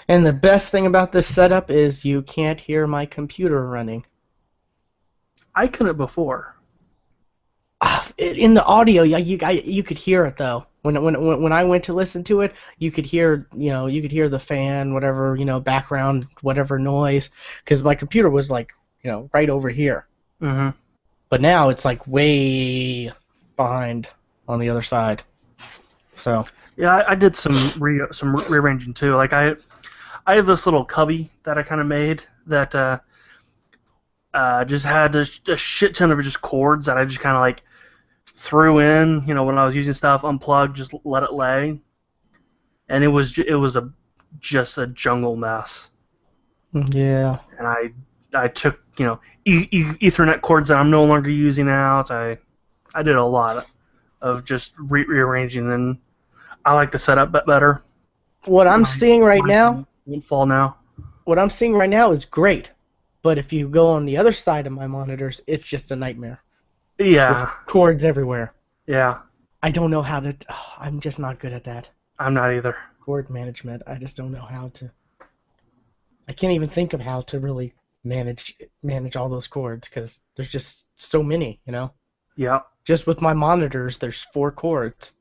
And the best thing about this setup is you can't hear my computer running. I couldn't before. In the audio, yeah, you could hear it though. When I went to listen to it, you could hear the fan, whatever background, whatever noise, because my computer was like right over here. Mm-hmm. But now it's like way behind on the other side. So Yeah, I did some rearranging too. Like I have this little cubby that I kind of made that just had a shit ton of just cords that I just kind of like threw in, when I was using stuff, unplugged, just let it lay, and it was just a jungle mess. yeah, And I took Ethernet cords that I'm no longer using out. I did a lot of just rearranging, and I like the setup better. what I'm My seeing right my now, thing won't fall now. what I'm seeing right now is great. But if you go on the other side of my monitors, it's just a nightmare with Yeah, cords everywhere. yeah. I don't know how to. I'm just not good at that. I'm not either. Cord management. I just don't know how to. I can't even think of how to really manage all those cords because there's just so many. Yeah, Just with my monitors, there's 4 cords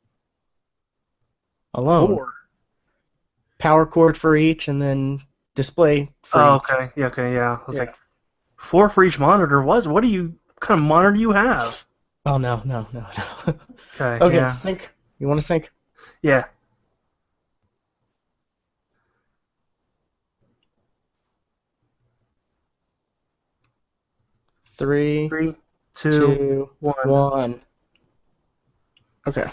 alone. 4. Power cord for each, and then display for Oh, each. okay. Yeah, okay, yeah. I was Yeah. like, 4 for each monitor. What kind of monitor do you have? Oh no. Okay, Okay, yeah, sync. You want to sync? yeah. 3, 3, 2, 2, 1. 1. Okay.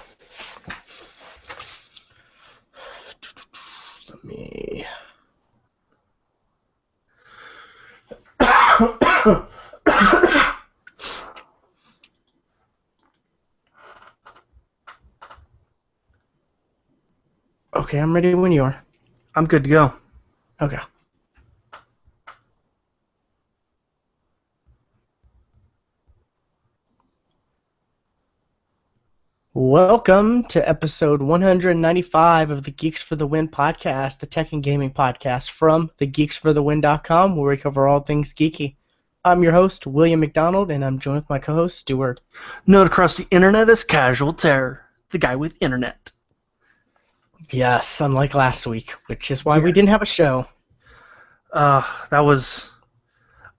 Let me. Okay, I'm ready when you are. I'm good to go. Okay. Welcome to episode 195 of the Geeks for the Win podcast, the tech and gaming podcast from thegeeksforthewin.com, where we cover all things geeky. I'm your host, William McDonald, and I'm joined with my co-host, Stuart. Known across the internet as Casual Terror, the guy with internet. Yes, unlike last week, which is why we Yes. didn't have a show. That was.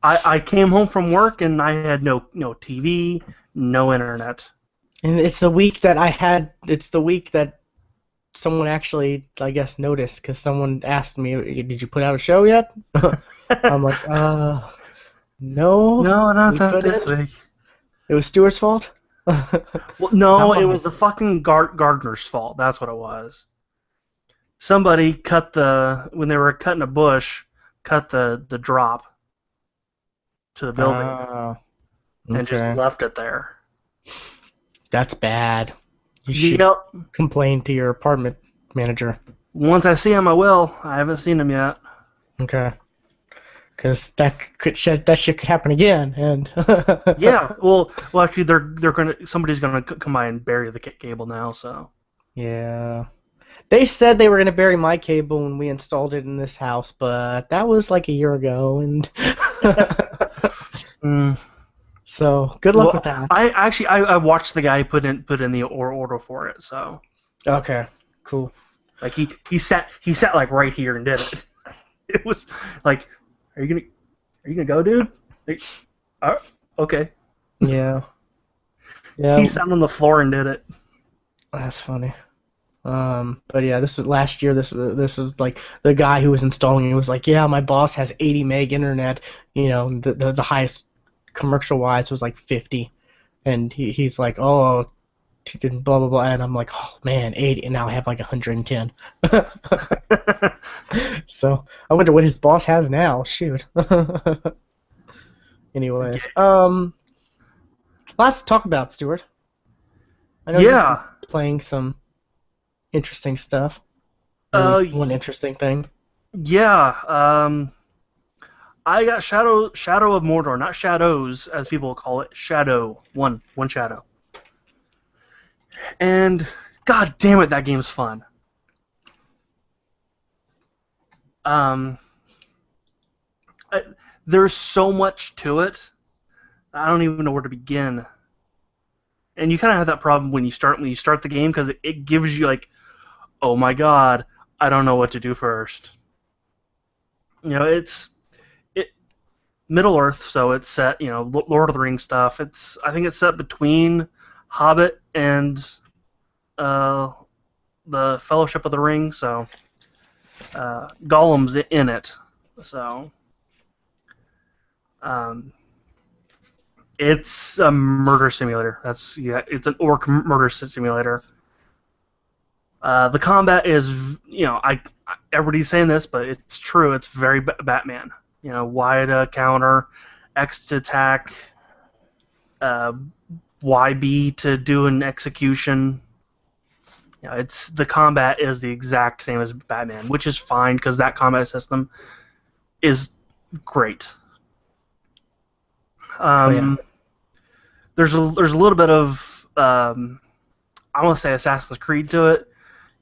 I came home from work and I had no TV, no internet. And it's the week that someone actually, I guess, noticed, because someone asked me, did you put out a show yet? I'm like, no, No, not we that this couldn't. week. It was Stuart's fault? Well, no, Not it mine. was the fucking gardener's fault. That's what it was. Somebody when they were cutting a bush, cut the drop to the building Oh, and just okay. left it there. That's bad. You should Yep. complain to your apartment manager. Once I see him, I will. I haven't seen him yet. Okay. Because that shit could happen again, and Yeah. Well, actually, somebody's gonna come by and bury the cable now. So. yeah. They said they were going to bury my cable when we installed it in this house, but that was like a year ago, and Mm. so good luck with that. I watched the guy put in the order for it. So. Okay, cool. Like he sat like right here and did it. It was like, are you gonna go, dude? Like, okay. Yeah. Yeah, He sat on the floor and did it. that's funny. But yeah, this was last year. This was like the guy who was installing it was like, yeah, my boss has 80 meg internet. The highest commercial wise was like 50, and he's like, oh, blah blah blah, and I'm like, oh man, 80, and now I have like 110. So I wonder what his boss has now. Shoot. Anyways, lots to talk about, Stuart. I know you've been Yeah. playing some interesting stuff. At least one interesting thing. Yeah. I got Shadow of Mordor, not Shadows as people call it. Shadow one Shadow. And god damn it, that game's fun. Um, there's so much to it. I don't even know where to begin. And you kind of have that problem when you start the game because it gives you like, oh my god, I don't know what to do first. You know, it's Middle Earth, so it's set, Lord of the Rings stuff. I think it's set between Hobbit and the Fellowship of the Ring, so Gollum's in it. So it's a murder simulator. It's an orc murder simulator. The combat is, everybody's saying this, but it's true. It's very Batman. Y to counter, X to attack, YB to do an execution. The combat is the exact same as Batman, which is fine because that combat system is great. There's a little bit of I want to say Assassin's Creed to it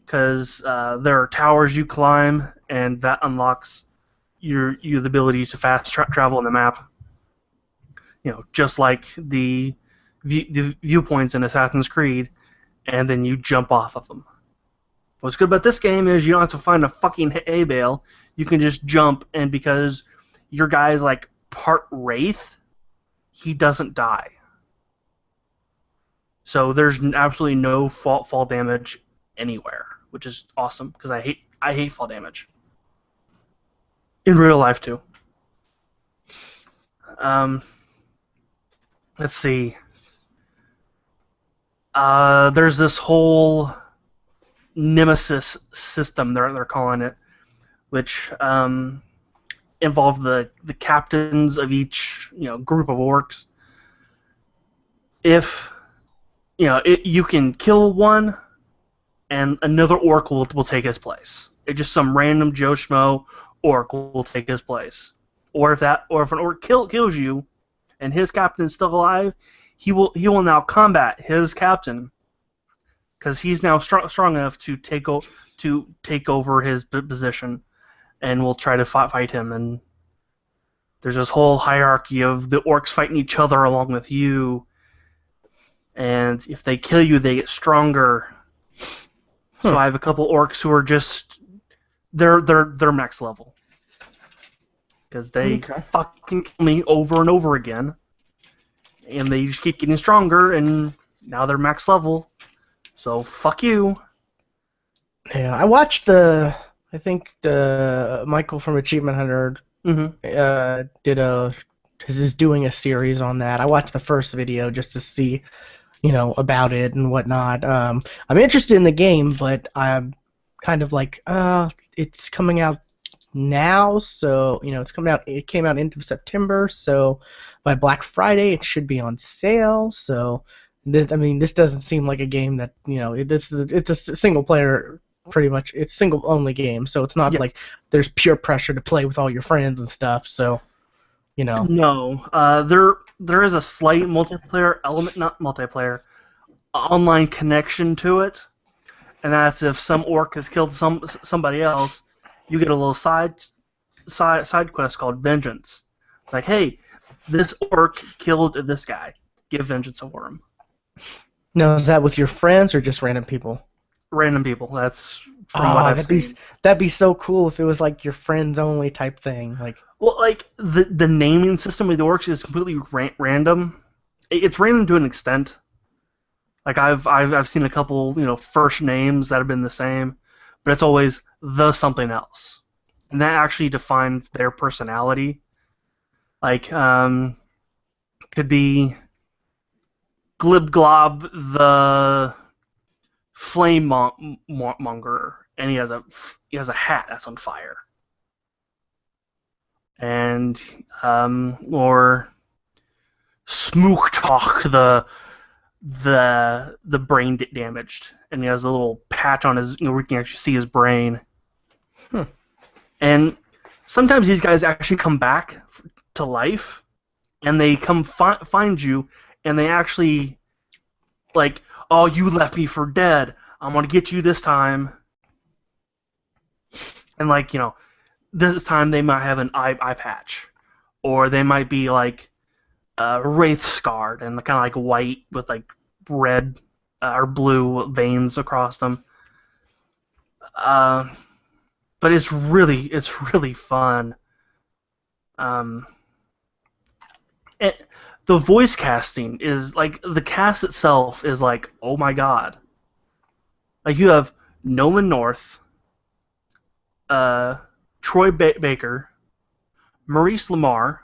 because there are towers you climb and that unlocks the ability to fast travel on the map. Just like the viewpoints in Assassin's Creed, and then you jump off of them. What's good about this game is you don't have to find a fucking hay bale. You can just jump, and because your guy is like part wraith, he doesn't die. So there's absolutely no fall damage anywhere, which is awesome because I hate fall damage. In real life too. Let's see. There's this whole nemesis system they're calling it, which involve the captains of each group of orcs. If you can kill one, and another orc will take his place. It's just some random Joe Schmo orc will take his place. Or if an orc kills you, and his captain is still alive, he will now combat his captain, because he's now strong enough to take over his position, and will try to fight him. And there's this whole hierarchy of the orcs fighting each other along with you. And if they kill you, they get stronger. So I have a couple orcs who are just they're max level because they fucking kill me over and over again, and they just keep getting stronger, and now they're max level. So fuck you. Yeah, I watched the Michael from Achievement Hunter is doing a series on that. I watched the first video just to see about it and whatnot. I'm interested in the game, but I'm kind of like, it's coming out now, so it came out end of September, so by Black Friday it should be on sale. So this doesn't seem like a game that it's a single player, pretty much. It's single only game, so it's not like there's pure pressure to play with all your friends and stuff. So no, there is a slight multiplayer element, not multiplayer, online connection to it, and that's if some orc has killed somebody else, you get a little side quest called Vengeance. It's like, hey, this orc killed this guy. Give vengeance over him. Now, is that with your friends or just random people? Random people. That's from what I've seen. That'd be so cool if it was like your friends only type thing. Well, the naming system of the orcs is completely random. It's random to an extent. Like I've seen a couple first names that have been the same, but it's always the something else, and that actually defines their personality. Like could be Glib Glob the Flame Monger, and he has a hat that's on fire. And or Smook Talk the brain damaged, and he has a little patch on his where you can actually see his brain. And sometimes these guys actually come back to life, and they come find you, and they actually like, oh, you left me for dead, I'm gonna get you this time. And this time they might have an eye patch, or they might be like wraith scarred and kind of like white with like red or blue veins across them. But it's really fun. The voice casting is like, the cast itself is like, oh my god. Like, you have Nolan North, Troy Baker, Maurice LaMarr,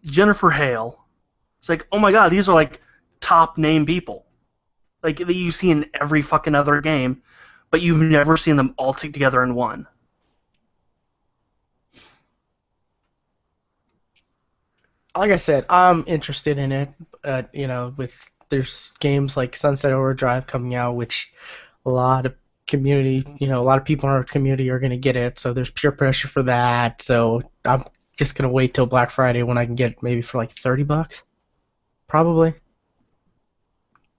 Jennifer Hale. It's like, oh my god, these are like top name people, like that you see in every fucking other game, but you've never seen them all together in one. Like I said, I'm interested in it. With there's games like Sunset Overdrive coming out, which a lot of a lot of people in our community are gonna get it. So there's peer pressure for that. So I'm just gonna wait till Black Friday when I can get it maybe for like $30, probably.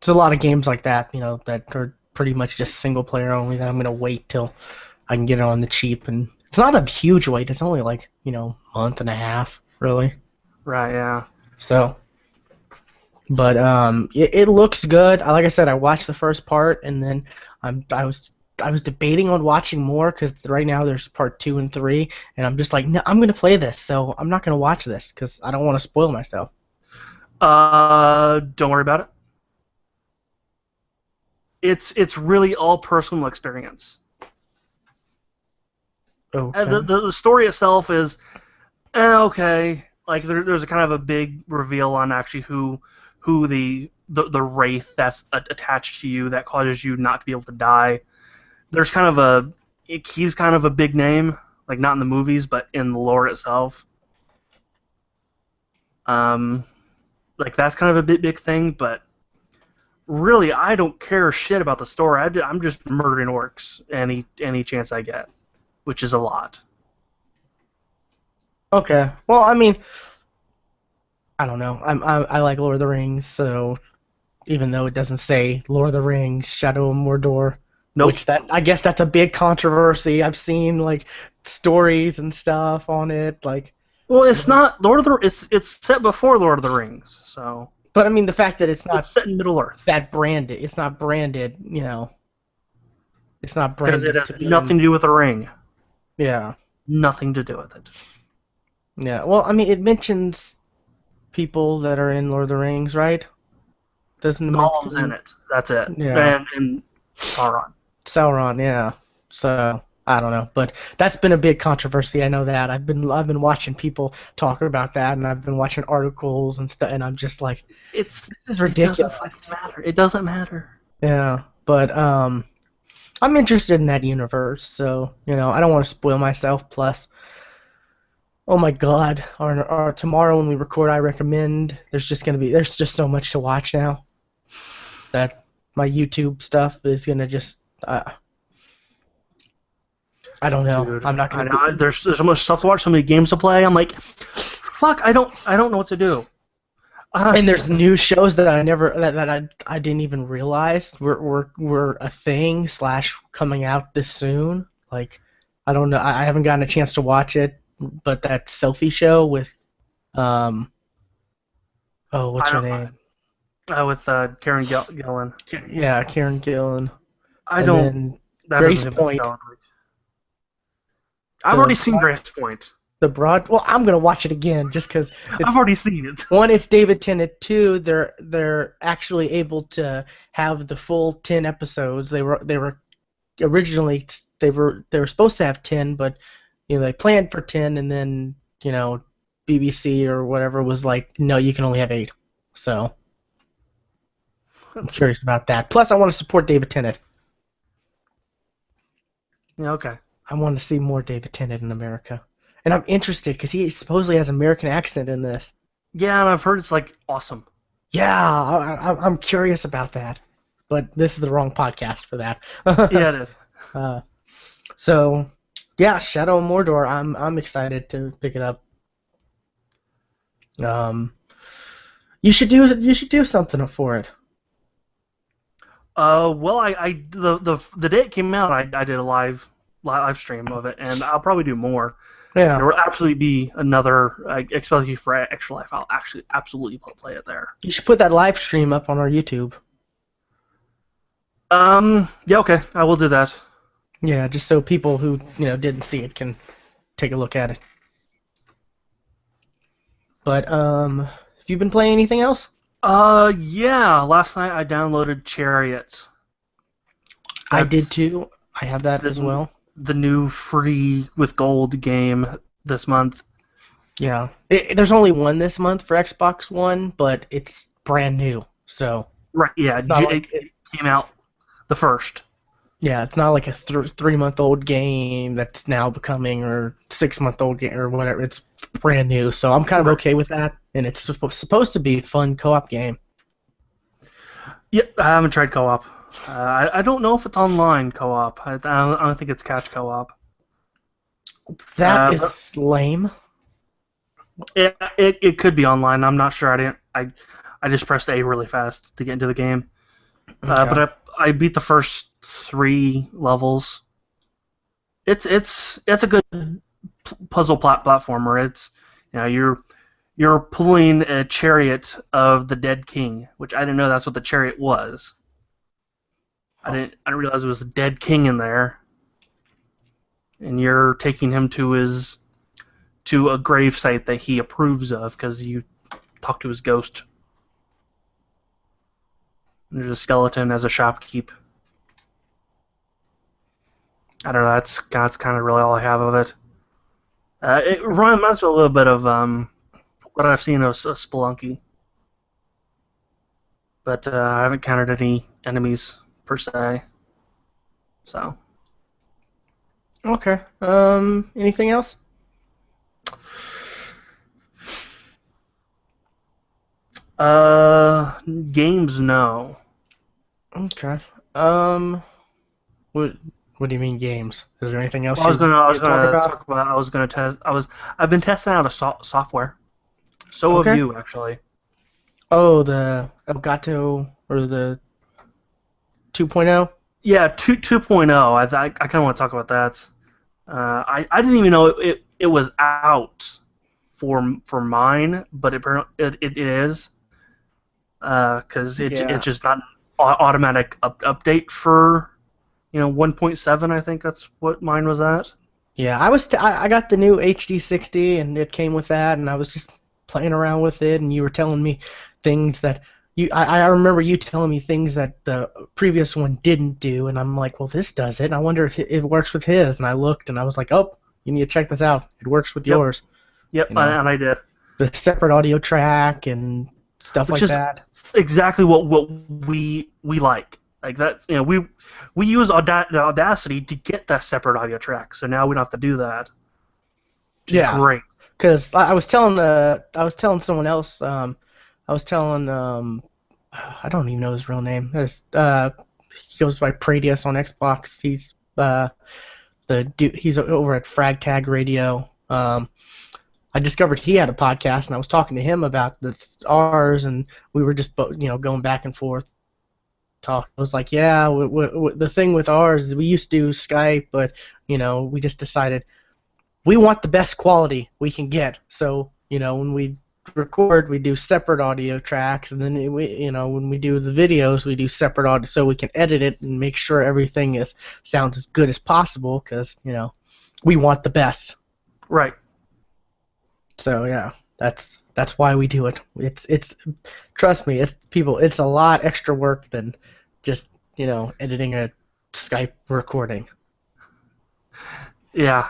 There's a lot of games like that, that are pretty much just single player only, that I'm gonna wait till I can get it on the cheap. And it's not a huge wait. It's only like month and a half, really. Right, yeah. So, but it looks good. Like I said, I watched the first part, and then I was debating on watching more, because right now there's part 2 and 3, and I'm just like, no, I'm gonna play this, so I'm not gonna watch this because I don't want to spoil myself. Don't worry about it. It's really all personal experience. Okay. The story itself is okay. Like, there's a kind of a big reveal on actually who the wraith that's attached to you that causes you not to be able to die. There's kind of he's kind of a big name, like not in the movies, but in the lore itself. Like, that's kind of a big thing, but really, I don't care shit about the story. I'm just murdering orcs any chance I get, which is a lot. Okay. Well, I mean, I don't know. I like Lord of the Rings, so even though it doesn't say Lord of the Rings, Shadow of Mordor, Nope. which I guess that's a big controversy. I've seen like stories and stuff on it, like. Well, it's not Lord of the. It's set before Lord of the Rings, so. But I mean, the fact that it's not set in Middle Earth. That branded, it's not branded, It's not branded. Because it has nothing to do with the ring. Yeah. Nothing to do with it. Yeah. Well, I mean, it mentions people that are in Lord of the Rings, right? Doesn't it? Gollum's in it. That's it. Yeah. And Sauron. Sauron, yeah. So I don't know, but that's been a big controversy. I know that. I've been watching people talk about that, and I've been watching articles and stuff, and I'm just like, this is ridiculous. It doesn't fucking matter. It doesn't matter. Yeah, but I'm interested in that universe, so I don't want to spoil myself. Plus, oh my God, our tomorrow when we record, I recommend. There's just so much to watch now that my YouTube stuff is gonna just. I don't know. Dude, I'm not gonna. There's so much stuff to watch, so many games to play. I'm like, fuck, I don't know what to do. And there's new shows that I didn't even realize were a thing / coming out this soon. Like, I don't know. I haven't gotten a chance to watch it, but that selfie show with what's her name? With Karen Gillan. Yeah, Karen Gillan. Grace Point. I've already seen Grace Point. Well, I'm gonna watch it again just because I've already seen it. One, it's David Tennant. 2, they're actually able to have the full 10 episodes. They were originally they were supposed to have 10, but they planned for 10, and then BBC or whatever was like, no, you can only have 8. So I'm curious about that. Plus, I want to support David Tennant. Yeah, okay. I want to see more David Tennant in America. And I'm interested because he supposedly has an American accent in this. Yeah, and I've heard it's like awesome. Yeah, I'm curious about that. But this is the wrong podcast for that. Yeah, it is. So, yeah, Shadow of Mordor. I'm excited to pick it up. You should do something for it. Well, the day it came out, I did a live live stream of it, and I'll probably do more. Yeah. There will absolutely be another, especially for Extra Life. I'll actually absolutely play it there. You should put that live stream up on our YouTube. Yeah, okay, I will do that. Yeah, just so people who didn't see it can take a look at it. But have you been playing anything else? Yeah. Last night I downloaded Chariots. I did too. I have that as well. The new free with gold game this month. Yeah. There's only one this month for Xbox One, but it's brand new. So. Right. Yeah. It came out the first. Yeah, it's not like a 3-month-old game that's now becoming, or 6-month-old game or whatever. It's brand new, so I'm kind of okay with that. And it's supposed to be a fun co-op game. Yeah, I haven't tried co-op. I don't know if it's online co-op. I don't think it's catch co-op. That is lame. It could be online. I'm not sure. I just pressed A really fast to get into the game. Okay. But I beat the first 3 levels. It's a good puzzle platformer. It's you're pulling a chariot of the dead king, which I didn't know that's what the chariot was. I didn't realize it was a dead king in there. And you're taking him to a grave site that he approves of because you talk to his ghost. And there's a skeleton as a shopkeep. I don't know. That's kind of really all I have of it. It reminds me a little bit of what I've seen of Spelunky, but I haven't encountered any enemies per se. So. Okay. Anything else? Games, no. Okay. What do you mean games? Is there anything else? I've been testing out a software. So Okay. have you, actually. Oh, the Elgato or the 2.0? Yeah, 2.0. I kind of want to talk about that. I didn't even know it was out for mine, but it is, because it's just not an automatic update for 1.7. I think that's what mine was at. Yeah, I got the new HD60 and it came with that, and I was just playing around with it, and you were telling me things that I remember you telling me things that the previous one didn't do, and I'm like, well, this does it. And I wonder if it works with his. And I looked, and I was like, oh, you need to check this out. It works with yours. Yep, and I did. The separate audio track and stuff like that. Exactly what we like. Like that's we use Audacity to get that separate audio track, so now we don't have to do that. Which is great. Because I was telling someone else. I was telling I don't even know his real name. He goes by Pradius on Xbox. He's the dude. He's over at Frag Tag Radio. I discovered he had a podcast, and I was talking to him about ours, and we were just going back and forth. I was like, yeah, the thing with ours is we used to do Skype, but we just decided we want the best quality we can get. So when we record, we do separate audio tracks, and then when we do the videos, we do separate audio, so we can edit it and make sure everything sounds as good as possible, because we want the best. Right. So yeah, that's why we do it. It's trust me, it's a lot extra work than just editing a Skype recording. Yeah.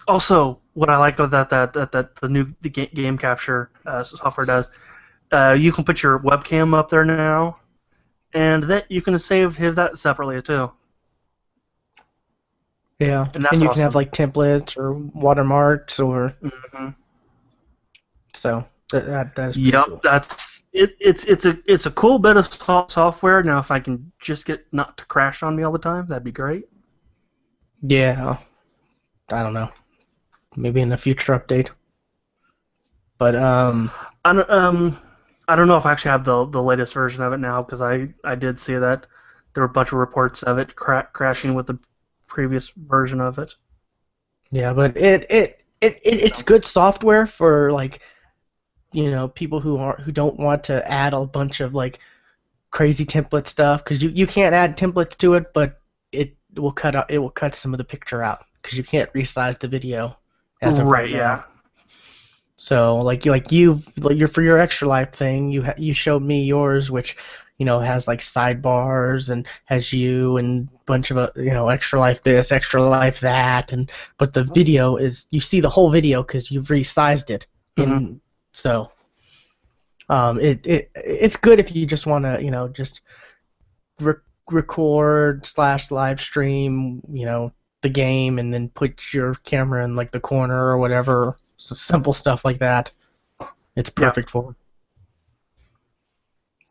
Also, what I like about that the new game capture software does, you can put your webcam up there now, and that you can save that separately too. Yeah, and you can have like templates or watermarks or. Mm-hmm. So that is. Yep, cool. that's it. It's a cool bit of software. Now, if I can just get not to crash on me all the time, that'd be great. Yeah, I don't know. Maybe in a future update. But I don't know if I actually have the latest version of it now, because I did see that there were a bunch of reports of it crashing with the previous version of it. Yeah, but it's good software for like, people who don't want to add a bunch of like crazy template stuff, because you can't add templates to it, but it will cut some of the picture out because you can't resize the video as of right now. Yeah. So for your extra life thing, you showed me yours, which has like sidebars and has you and bunch of extra life this, extra life that, but the video is, you see the whole video because you've resized it. Mm-hmm. So it's good if you just want to just record / live stream the game, and then put your camera in like the corner or whatever. So simple stuff like that. It's perfect for it.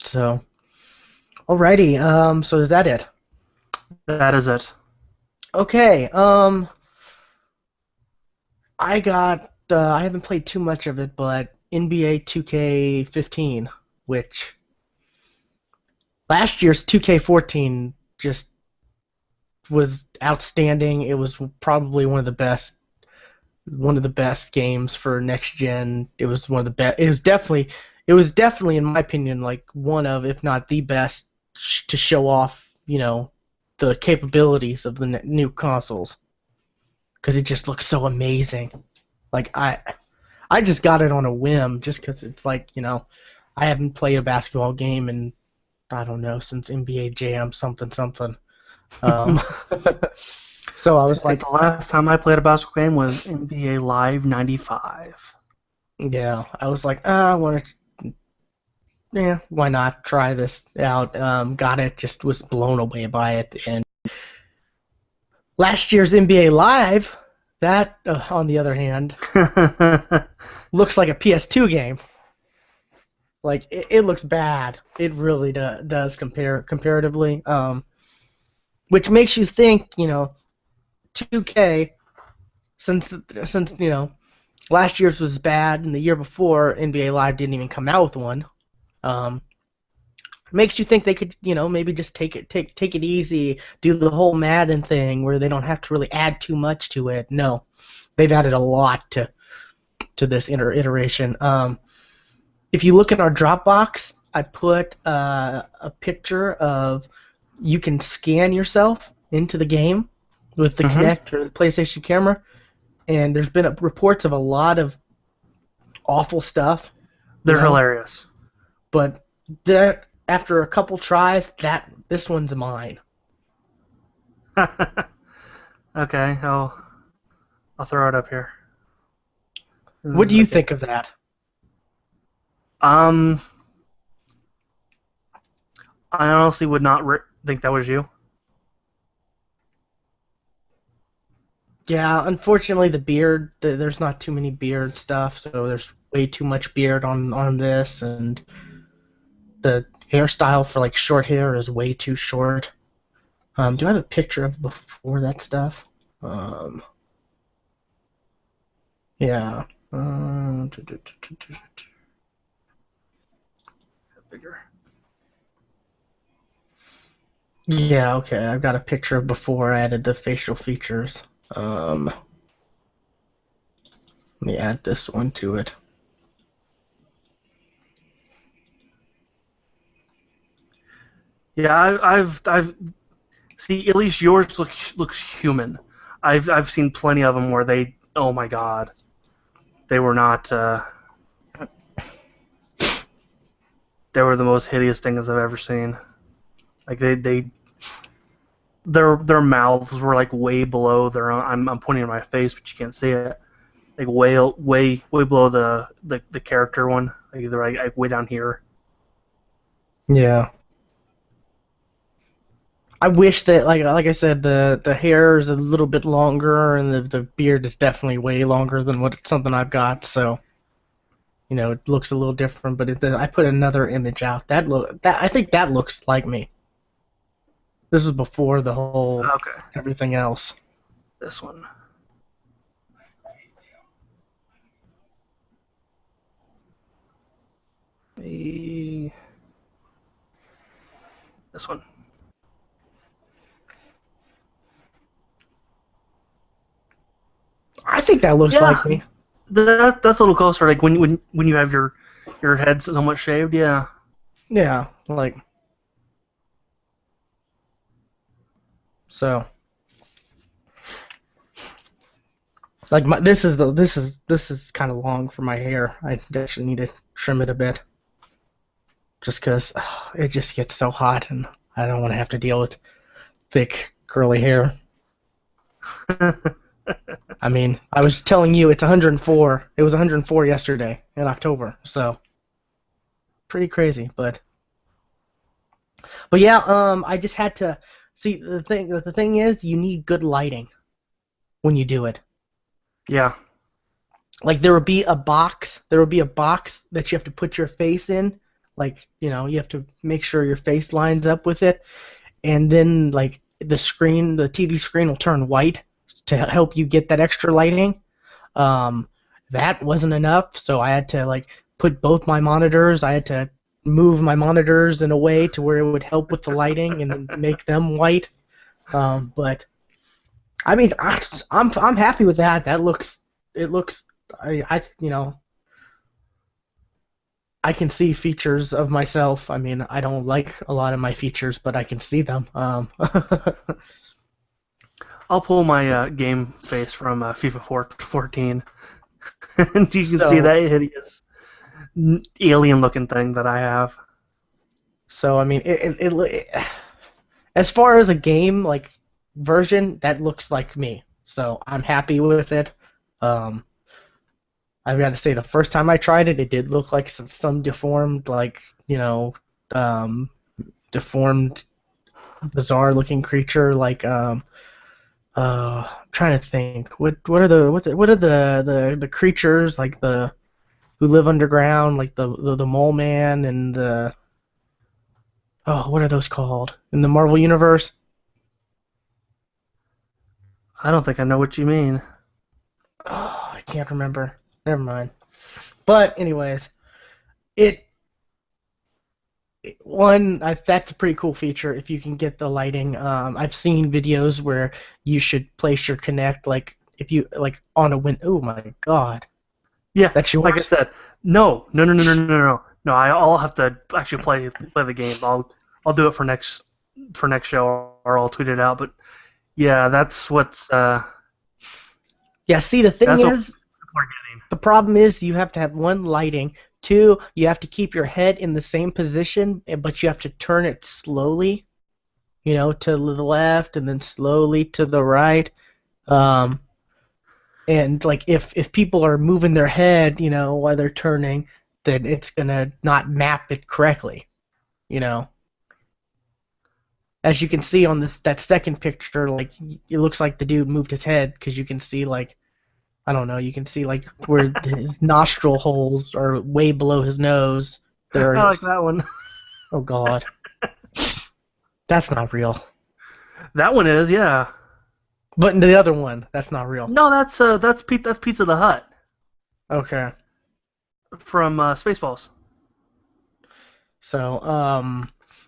So, alrighty. So is that it? That is it. Okay. I haven't played too much of it, but NBA 2K15, which last year's 2K14 just was outstanding. It was probably one of the best games for next gen. It was one of the best. It was definitely in my opinion like one of, if not the best, to show off the capabilities of the new consoles, because it just looks so amazing. Like I just got it on a whim just because it's like I haven't played a basketball game in, I don't know, since NBA Jam something something. So I was like, the last time I played a basketball game was NBA Live 95. yeah, I was like, I want to, yeah, why not try this out? Got it, just was blown away by it. And last year's NBA Live, that on the other hand, looks like a PS2 game. Like it looks bad. It really does comparatively. Which makes you think, 2K, since last year's was bad and the year before NBA Live didn't even come out with one. Makes you think they could, maybe just take it easy, do the whole Madden thing where they don't have to really add too much to it. No, they've added a lot to this iteration. If you look at our Dropbox, I put a picture of, you can scan yourself into the game with the Kinect or the PlayStation camera, and there's been reports of a lot of awful stuff. They're hilarious. But after a couple tries, this one's mine. Okay, I'll throw it up here. What do you think of that? I honestly would not think that was you. Yeah, unfortunately, the beard, there's not too many beard stuff, so there's way too much beard on this, and the hairstyle for like short hair is way too short. Do I have a picture of before that stuff? Yeah. Bigger. Yeah, okay. I've got a picture of before I added the facial features. Let me add this one to it. Yeah, I've see, at least yours looks human. I've seen plenty of them where they, oh my god, they were not. They were the most hideous things I've ever seen. Like their mouths were like way below their own. I'm pointing at my face, but you can't see it. Like way below the character one. Like they're like way down here. Yeah. I wish that, like I said, the hair is a little bit longer, and the beard is definitely way longer than something I've got. So, it looks a little different. But I put another image out. I think that looks like me. This is before the whole everything else. This one. This one. think that looks Yeah, like me. that's a little closer. Like when you have your head somewhat shaved. Yeah. Yeah, like so. Like this is kind of long for my hair. I actually need to trim it a bit, just because it just gets so hot, and I don't want to have to deal with thick curly hair. I mean, I was telling you it's 104. It was 104 yesterday in October, so pretty crazy. But yeah, I just had to see the thing is you need good lighting when you do it. Yeah. Like there would be a box that you have to put your face in, like, you know, you have to make sure your face lines up with it, and then like the TV screen will turn white to help you get that extra lighting. um that wasn't enough, so I had to like put both my monitors, I had to move my monitors in a way to where it would help with the lighting and make them white. But I mean, I'm happy with that. It looks I you know, I can see features of myself. I mean, I don't like a lot of my features, but I can see them. I'll pull my game face from FIFA 14, and you can see so that hideous alien-looking thing that I have. so I mean, as far as a game like version, that looks like me. So I'm happy with it. Um, I've got to say, the first time I tried it, it did look like some deformed, like, you know, um, deformed, bizarre-looking creature. Like, I'm trying to think. What are the creatures like the who live underground, like the mole man and the what are those called in the Marvel universe? I don't think I know what you mean. I can't remember. Never mind. But anyways, it that's a pretty cool feature if you can get the lighting. I've seen videos where you should place your Kinect like if you like on a win. Oh my God, Yeah, that's like I yours. said, no. No, I'll have to actually play the game. I'll do it for next show, or I'll tweet it out. But yeah, Yeah. See, the thing that's what is, people are getting. the problem is you have to have one lighting. Two, you have to keep your head in the same position, but you have to turn it slowly, you know, to the left and then slowly to the right. Um, and like if people are moving their head, you know, while they're turning, then it's gonna not map it correctly, you know. As you can see on that second picture, like it looks like the dude moved his head because you can see like I don't know, you can see like where his nostril holes are way below his nose. There I like is. that one. Oh God, that's not real. That one is, yeah. But the other one, that's not real. No, that's Pizza the Hut Okay. from Spaceballs. So,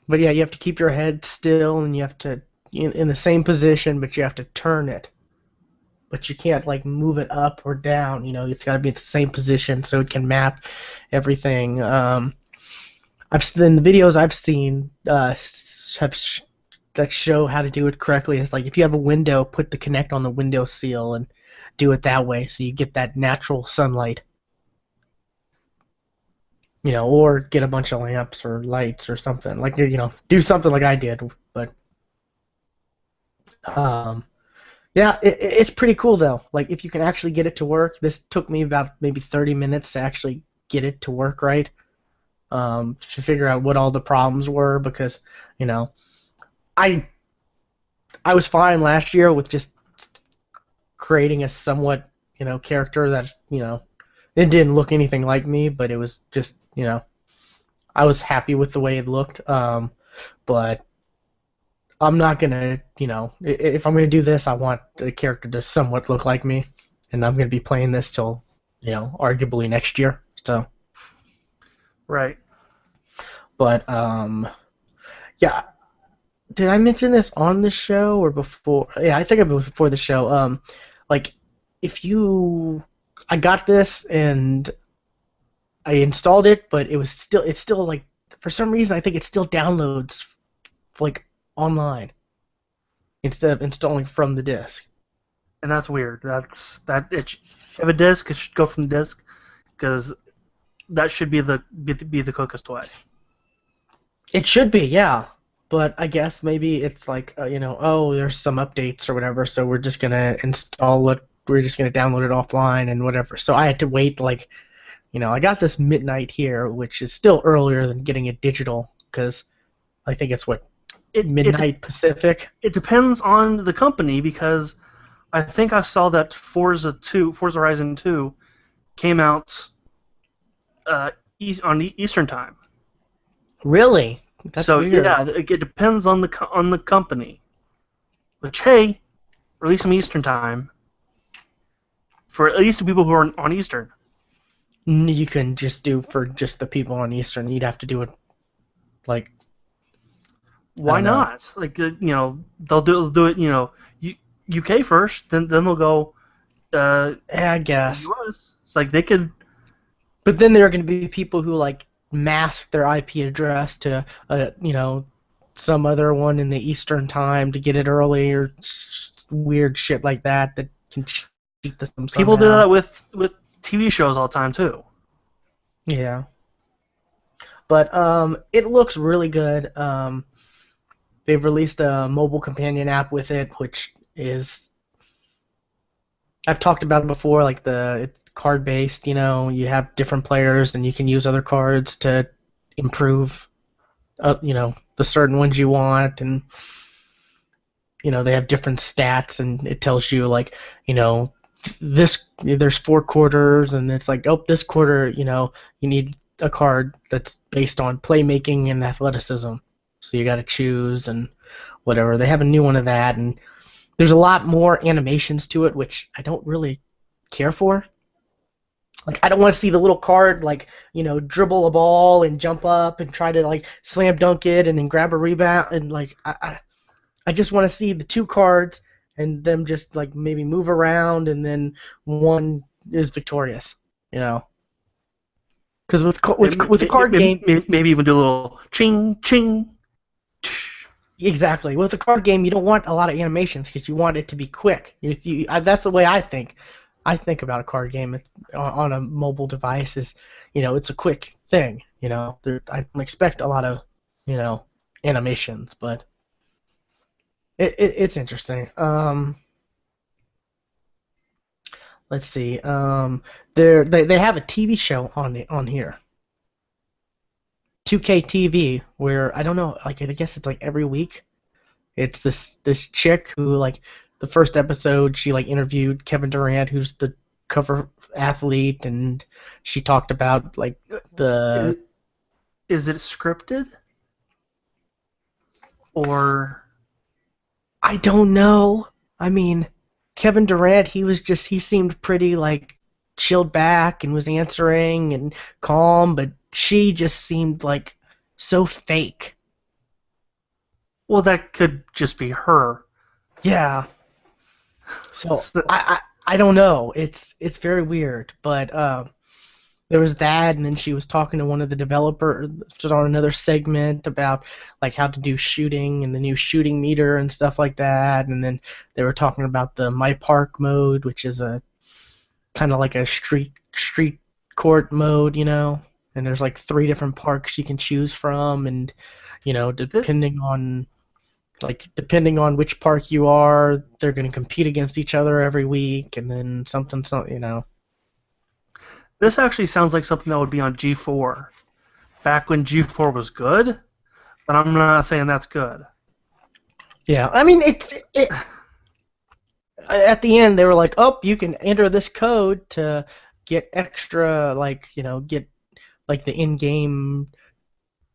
but yeah, you have to keep your head still, and you have to in the same position, but you have to turn it. But you can't like move it up or down. You know, it's got to be in the same position so it can everything. In the videos I've seen that show how to do it correctly. It's like if you have a window, put the Kinect on the window sill and do it that way, so you get that natural sunlight. You know, or get a bunch of lamps or lights or something. Like, you know, do something like I did. But um, yeah, it's pretty cool though. Like, if you can actually get it to work. This took me about maybe 30 minutes to actually get it to work right. To figure out what all the problems were because, you know, I I was fine last year with just creating a somewhat, you know, character that, you know, it didn't look anything like me, but it was just, you know, I was happy with the way it looked. But I'm not gonna, you know, if I'm gonna do this, I want the character to somewhat look like me, and I'm gonna be playing this till, you know, arguably next year. So, Right. but yeah. Did I mention this on the show or before? Yeah, I think it was before the show. Like, I got this and I installed it, but it's still like, for some reason I think it still downloads like online instead of installing from the disk. And that's weird. If you have a disc, it should go from the disc, because that should be the quickest way. It should be, yeah. But I guess maybe it's like, there's some updates or whatever, so we're just gonna install it. We're just gonna download it offline and whatever. So I had to wait like, I got this midnight here, which is still earlier than getting it digital, because I think it's midnight Pacific. It depends on the company, because I think I saw that Forza Horizon 2 came out on Eastern time. Really? That's so weird. Yeah, it depends on the company. Which, hey, release some Eastern time for at least the people who are on Eastern. You can just do for just the people on Eastern. You'd have to do it like. Why not? Like, they'll do it. UK first, then they'll go. I guess. US. It's like they could. But then there are going to be people who like mask their IP address to some other one in the Eastern time to get it early, or weird shit like that can cheat the system somehow. People do that with TV shows all the time too. Yeah. But it looks really good. They've released a mobile companion app with it, which is, I've talked about it before, like it's card based, you have different players and you can use other cards to improve the certain ones you want, and they have different stats, and it tells you like, there's 4 quarters, and it's like, oh, this quarter, you need a card that's based on playmaking and athleticism. So you got to choose and whatever. They have a new one of that, and there's a lot more animations to it, which I don't really care for. Like, I don't want to see the little card, like, dribble a ball and jump up and try to, like, slam dunk it and then grab a rebound. And, like, I just want to see the 2 cards and them just, like, maybe move around, and then one is victorious, Because with a card game... Maybe even do a little ching, ching. Exactly. With a card game, you don't want a lot of animations because you want it to be quick. That's the way I think. I think about a card game on a mobile device is, it's a quick thing. I don't expect a lot of, animations, but it's interesting. Let's see. They have a TV show on here. 2K TV, where I don't know, like, I guess it's like every week. It's this chick who, like, the first episode she like interviewed Kevin Durant, who's the cover athlete, and she talked about like the. Is it scripted? Or I don't know. I mean, Kevin Durant, he seemed pretty like chilled back and was answering and calm, but she just seemed like so fake. Well, that could just be her. Yeah. So I don't know. It's very weird, but there was that, and then she was talking to one of the developers just on another segment about like how to do shooting and the new shooting meter and stuff like that, and then they were talking about the My Park mode, which is a kind of like a street court mode, and there's like 3 different parks you can choose from, and depending on which park you are, they're going to compete against each other every week, and then something. This actually sounds like something that would be on G4, back when G4 was good, but I'm not saying that's good. Yeah, I mean, it at the end, they were like, oh, you can enter this code to get extra, like, get like the in-game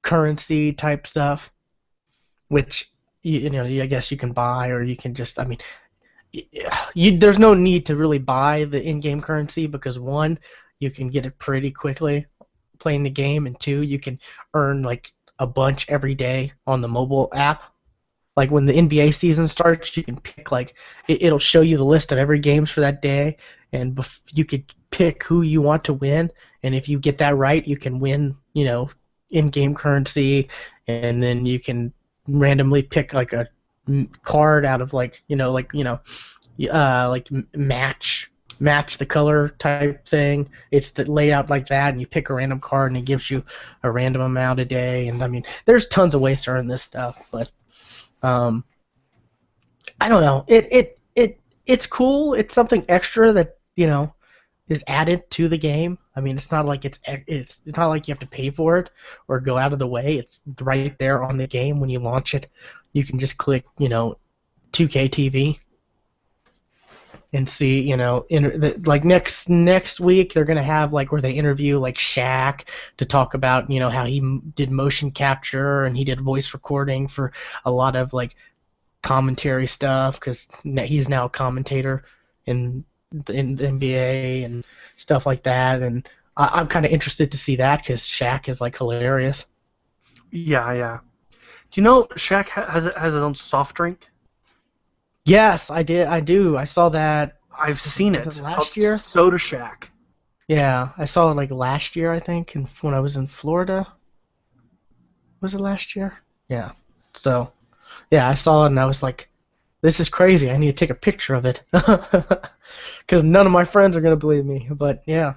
currency type stuff, which I guess you can buy, or you can just, I mean, there's no need to really buy the in-game currency, because 1, you can get it pretty quickly playing the game, and 2, you can earn like a bunch every day on the mobile app. like when the NBA season starts, you can pick like it'll show you the list of every games for that day, and you could pick who you want to win, and if you get that right, you can win, in-game currency, and then you can randomly pick like a card out of match the color type thing. It's laid out like that, and you pick a random card, and it gives you a random amount a day. And I mean, there's tons of ways to earn this stuff, but I don't know. It's cool. It's something extra that is added to the game. I mean, it's not like it's not like you have to pay for it or go out of the way. It's right there on the game when you launch it. You can just click 2K TV and see, like next week they're gonna have like where they interview like Shaq to talk about how he did motion capture and he did voice recording for a lot of like commentary stuff because he's now a commentator in the NBA and stuff like that, and I'm kind of interested to see that because Shaq is like hilarious. Yeah, yeah. Do you know Shaq has his own soft drink? Yes, I did. I do. I saw that. I've seen it. Was it It's last called year? Soda Shack. Yeah, I saw it like last year, I think, and when I was in Florida. Was it last year? Yeah. So, yeah, I saw it and I was like, this is crazy. I need to take a picture of it. Because none of my friends are going to believe me. But, yeah.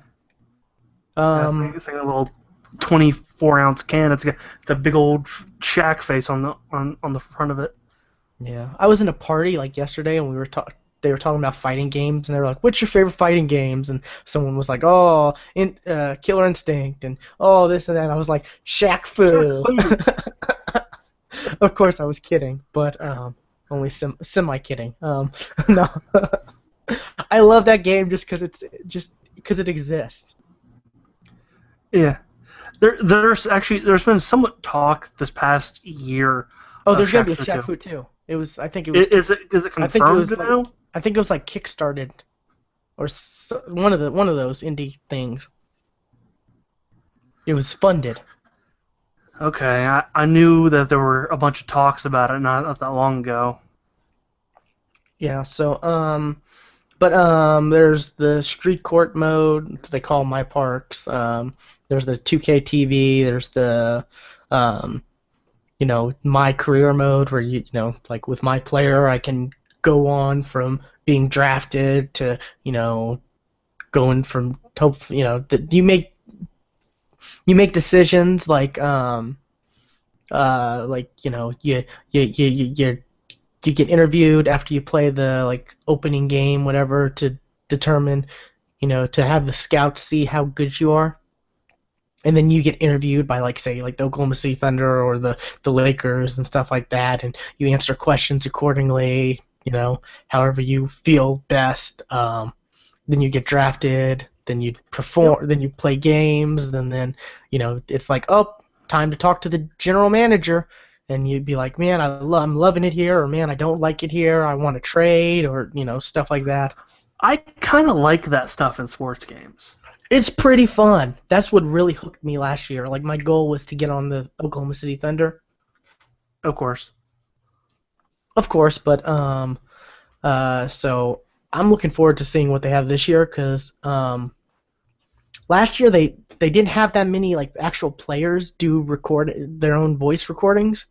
It's like a little 24-ounce can. It's a big old Shaq face on the front of it. Yeah. I was in a party like yesterday and they were talking about fighting games, and they were like, what's your favorite fighting games? And someone was like, oh, Killer Instinct, and oh, this and that. And I was like, Shaq Fu. Of course, I was kidding, but only semi-kidding. No. I love that game just because it exists. Yeah. There's been somewhat talk this past year. Oh, there's gonna be a Shaq Fu too. I think it was. Is it confirmed now? I think it was like Kickstarted, or one of those indie things. It was funded. Okay, I knew that there were a bunch of talks about it not that long ago. Yeah. So there's the street court mode they call My Parks. There's the 2K TV. There's the my career mode where like with my player I can go on from being drafted to going from you make decisions like you get interviewed after you play the like opening game whatever to determine to have the scouts see how good you are. And then you get interviewed by, like, say, like the Oklahoma City Thunder or the Lakers and stuff like that, and you answer questions accordingly, however you feel best. Then you get drafted, then you perform, then you play games, and then it's like, oh, time to talk to the general manager, and you'd be like, man, I'm loving it here, or man, I don't like it here, I want to trade, or stuff like that. I kind of like that stuff in sports games. It's pretty fun. That's what really hooked me last year. Like, my goal was to get on the Oklahoma City Thunder. Of course. Of course, but so I'm looking forward to seeing what they have this year because last year they didn't have that many like actual players record their own voice recordings,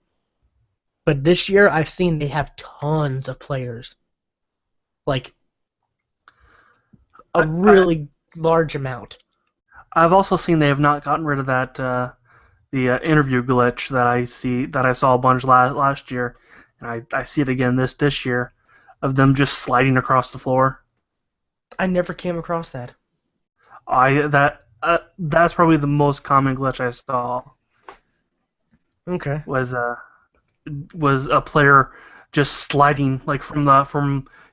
but this year I've seen they have tons of players, like a really large amount. I've also seen they have not gotten rid of that the interview glitch that I saw a bunch last year, and I see it again this year, of them just sliding across the floor. I never came across that. That's probably the most common glitch I saw. Okay. Was a player just sliding like from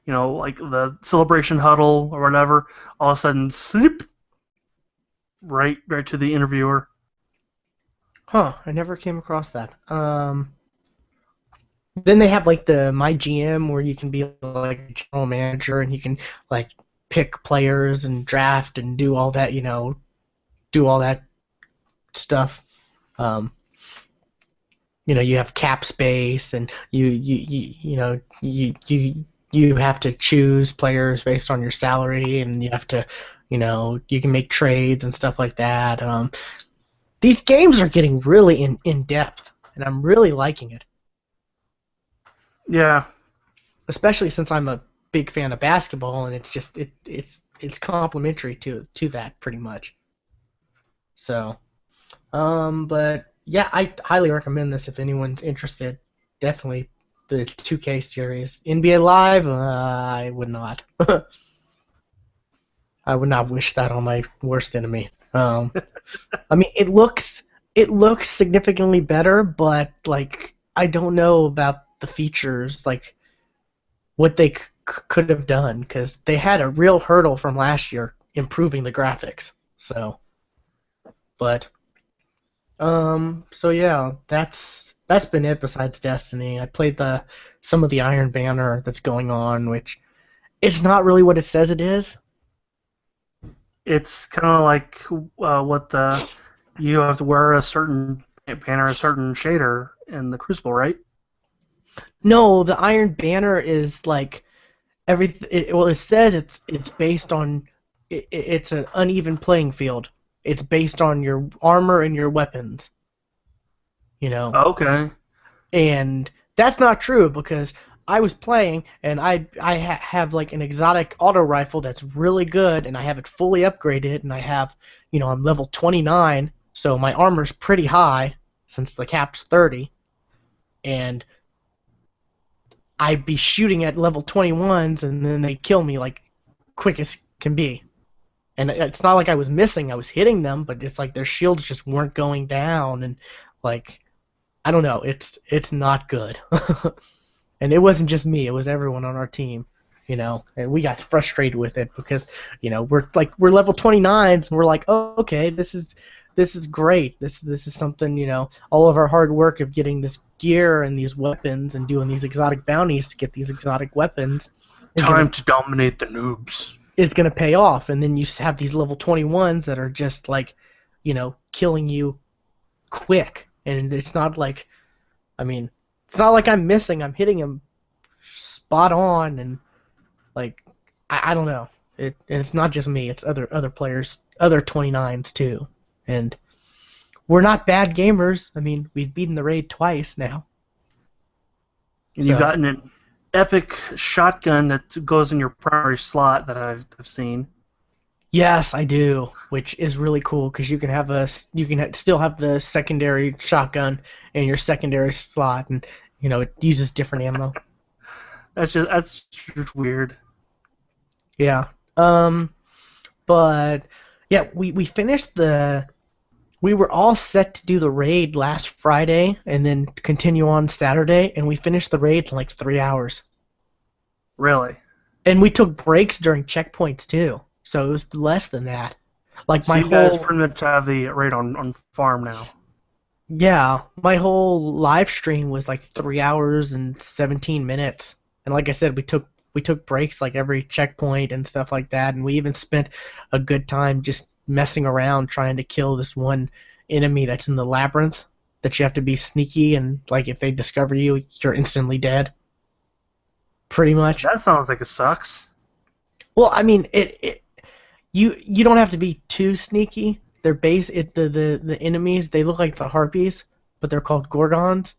like the celebration huddle or whatever, all of a sudden slip right to the interviewer. Huh, I never came across that. Then they have like the My GM where you can be like general manager and you can like pick players and draft and do all that, do all that stuff. you have cap space, and you have to choose players based on your salary, and you have to, you can make trades and stuff like that. These games are getting really in depth, and I'm really liking it. Yeah. Especially since I'm a big fan of basketball, and it's complementary to that pretty much. So, but yeah, I highly recommend this if anyone's interested. Definitely the 2K series. NBA Live, I would not. I would not wish that on my worst enemy. I mean, it looks significantly better, but like I don't know about the features, like what they could have done, because they had a real hurdle from last year improving the graphics. So, but so yeah, that's been it. Besides Destiny, I played some of the Iron Banner that's going on, which it's not really what it says it is. It's kind of like what you have to wear a certain banner, a certain shader in the Crucible, right? No, the Iron Banner is like well, it says it's based on it's an uneven playing field. It's based on your armor and your weapons, you know. Okay. And that's not true, because I was playing and I have like an exotic auto rifle that's really good, and I have it fully upgraded, and I have, I'm level 29, so my armor's pretty high since the cap's 30, and I'd be shooting at level 21s, and then they'd kill me like quick as can be. And it's not like I was missing; I was hitting them, but it's like their shields just weren't going down, and like I don't know, it's not good. And it wasn't just me; it was everyone on our team, And we got frustrated with it because, we're level 29s, and we're like, oh, okay, this is great. This is something, all of our hard work of getting this gear and these weapons and doing these exotic bounties to get these exotic weapons. Time to dominate the noobs. It's gonna pay off, and then you have these level 21s that are just like, killing you quick. And it's not like, it's not like I'm missing. I'm hitting him spot on, and like I don't know. It's not just me. It's other players, other 29s too. And we're not bad gamers. I mean, we've beaten the raid twice now. And you've gotten an epic shotgun that goes in your primary slot that I've seen. Yes, I do, which is really cool because you can still have the secondary shotgun in your secondary slot, and it uses different ammo. That's just weird. Yeah. But yeah, we finished we were all set to do the raid last Friday and then continue on Saturday, and we finished the raid in like 3 hours. Really? And we took breaks during checkpoints too, so it was less than that. Like so you guys pretty much have the raid on farm now. Yeah, my whole live stream was like 3 hours and 17 minutes. And like I said, we took breaks like every checkpoint and stuff like that, and we even spent a good time just messing around trying to kill this one enemy that's in the labyrinth that you have to be sneaky, and like if they discover you, you're instantly dead. Pretty much. That sounds like it sucks. Well, I mean, you don't have to be too sneaky. They're the enemies, they look like the harpies, but they're called gorgons,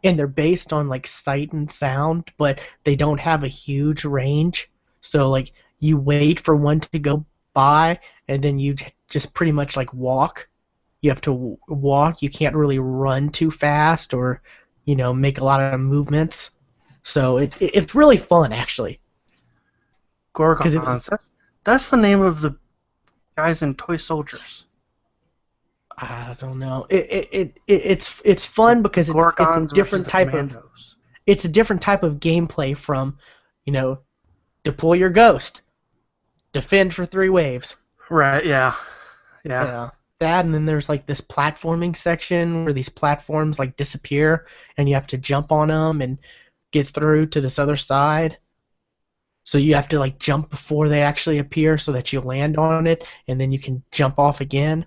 and they're based on like sight and sound, but they don't have a huge range. So like you wait for one to go by, and then you just pretty much like walk. You have to walk. You can't really run too fast or make a lot of movements. So it's really fun actually. Gorgons. That's the name of the guys in Toy Soldiers. I don't know. It's fun because it's a different type of gameplay from, deploy your ghost, defend for 3 waves. Right. Yeah. That, and then there's like this platforming section where these platforms like disappear, and you have to jump on them and get through to this other side. So you have to like jump before they actually appear so that you land on it, and then you can jump off again.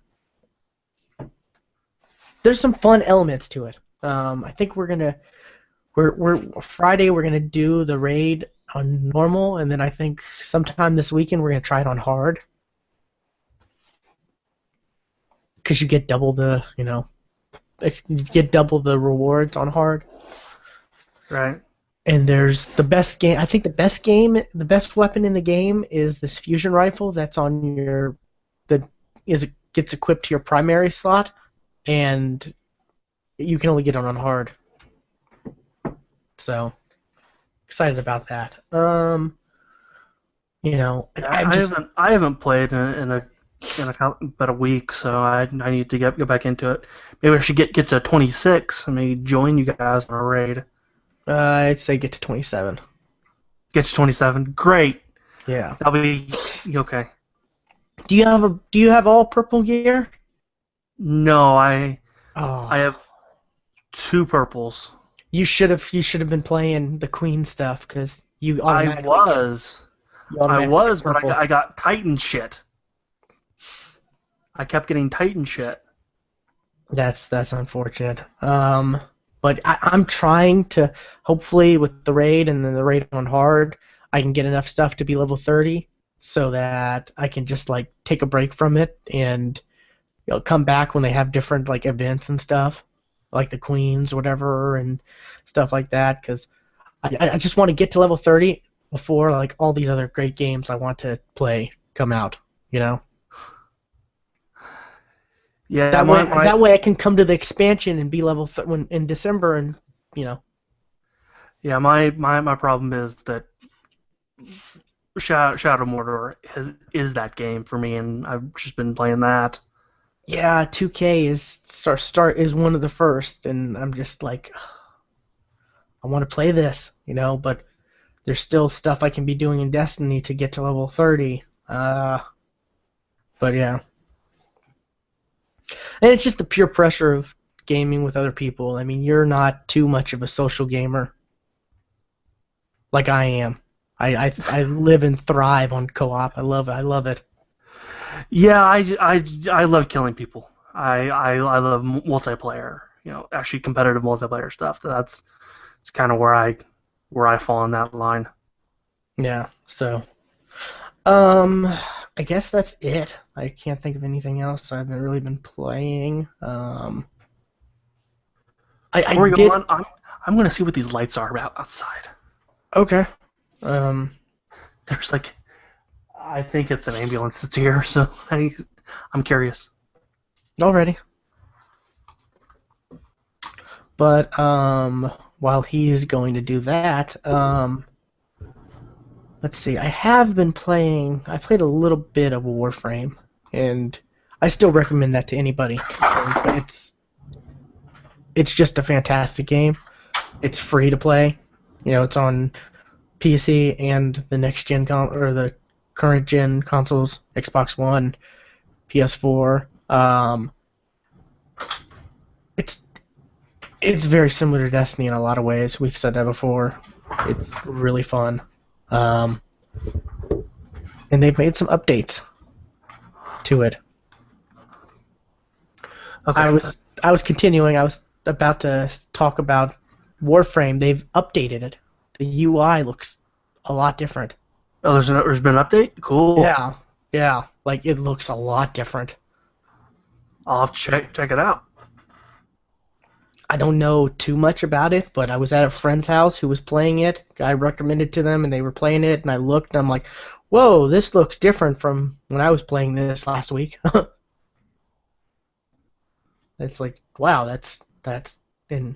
There's some fun elements to it. I think we're Friday we're gonna do the raid on normal, and then I think sometime this weekend we're gonna try it on hard, because you get double the you get double the rewards on hard. Right. And there's the best game. I think the best weapon in the game is this fusion rifle that's on your that is gets equipped to your primary slot, and you can only get it on hard. So excited about that. I haven't played about a week, so I need to go back into it. Maybe I should get to 26 and maybe join you guys on a raid. I'd say get to 27. Get to 27. Great. Yeah. That'll be okay. Do you have all purple gear? No, I Oh. have 2 purples. You should have been playing the Queen stuff, because you I automatically was, get but purple. I got Titan shit. I kept getting Titan shit. That's unfortunate. But I'm trying to, hopefully with the raid and then the raid on hard, I can get enough stuff to be level 30 so that I can just like take a break from it and come back when they have different like events and stuff, like the Queens or whatever and stuff like that. Because I just want to get to level 30 before like all these other great games I want to play come out. You know. Yeah, That way I can come to the expansion and be level when in December and you know. Yeah, my problem is that Shadow Mordor is that game for me, and I've just been playing that. Yeah, 2K is start is one of the first, and I'm just like, I want to play this, but there's still stuff I can be doing in Destiny to get to level 30. But yeah. And it's just the pure pressure of gaming with other people. I mean, you're not too much of a social gamer like I am. I live and thrive on co-op. I love it. Yeah, I love killing people. I love multiplayer. Actually competitive multiplayer stuff. It's kind of where I fall in that line. Yeah. So, I guess that's it. I can't think of anything else I've really been playing. Before we did. go on, I'm gonna see what these lights are about outside. Okay. There's like, I think it's an ambulance that's here, so I'm curious. Already. But while he is going to do that, let's see. I played a little bit of Warframe, and I still recommend that to anybody. It's just a fantastic game. It's free to play. It's on PC and the next gen or the current gen consoles, Xbox One, PS4. It's very similar to Destiny in a lot of ways. We've said that before. It's really fun. And they've made some updates to it. Okay. I was continuing. I was about to talk about Warframe. They've updated it. The UI looks a lot different. Oh, there's been an update? Cool. Yeah. Like, it looks a lot different. I'll have to check it out. I don't know too much about it, but I was at a friend's house who was playing it. Guy recommended to them, and they were playing it, and I looked, and I'm like, whoa, this looks different from when I was playing this last week. It's like, wow, that's and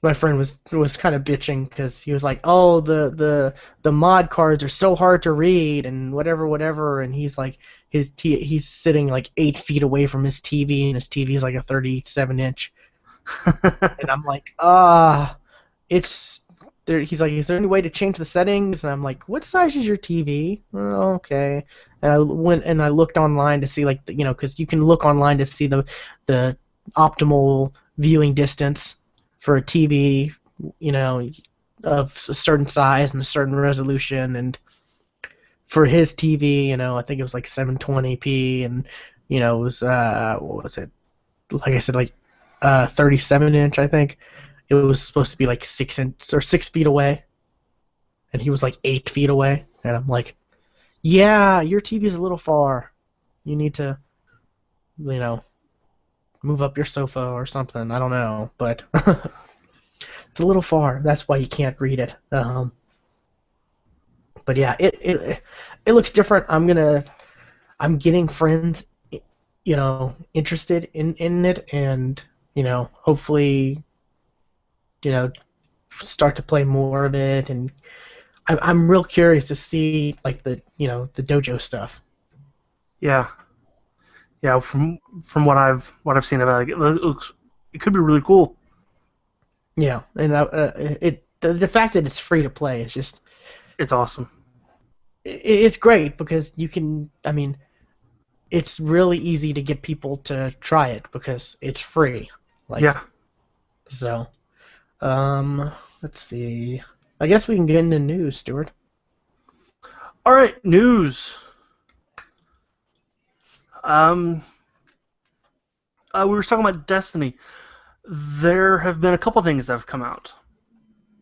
my friend was kind of bitching because he was like, oh, the mod cards are so hard to read and whatever, and he's like, he's sitting like 8 feet away from his TV, and his TV is like a 37-inch. And I'm like, it's there. He's like, is there any way to change the settings? And I'm like, what size is your TV? Oh, okay. And I went and I looked online to see, like, because you can look online to see the optimal viewing distance for a TV, of a certain size and a certain resolution. And for his TV, I think it was like 720p, and it was what was it? Like I said, like 37-inch, I think. It was supposed to be like 6 feet away, and he was like 8 feet away, and I'm like, yeah, your TV's a little far. You need to, you know, move up your sofa or something. I don't know, but it's a little far. That's why you can't read it. But yeah, it looks different. I'm getting friends, interested in it, and hopefully, start to play more of it, and I'm real curious to see like the dojo stuff. Yeah, yeah. From what I've seen about it, it could be really cool. Yeah, and the fact that it's free to play is just It's awesome. it's great because you can. I mean, it's really easy to get people to try it because it's free. Yeah. So, let's see. I guess we can get into news, Stuart. All right, news. We were talking about Destiny. There have been a couple things that have come out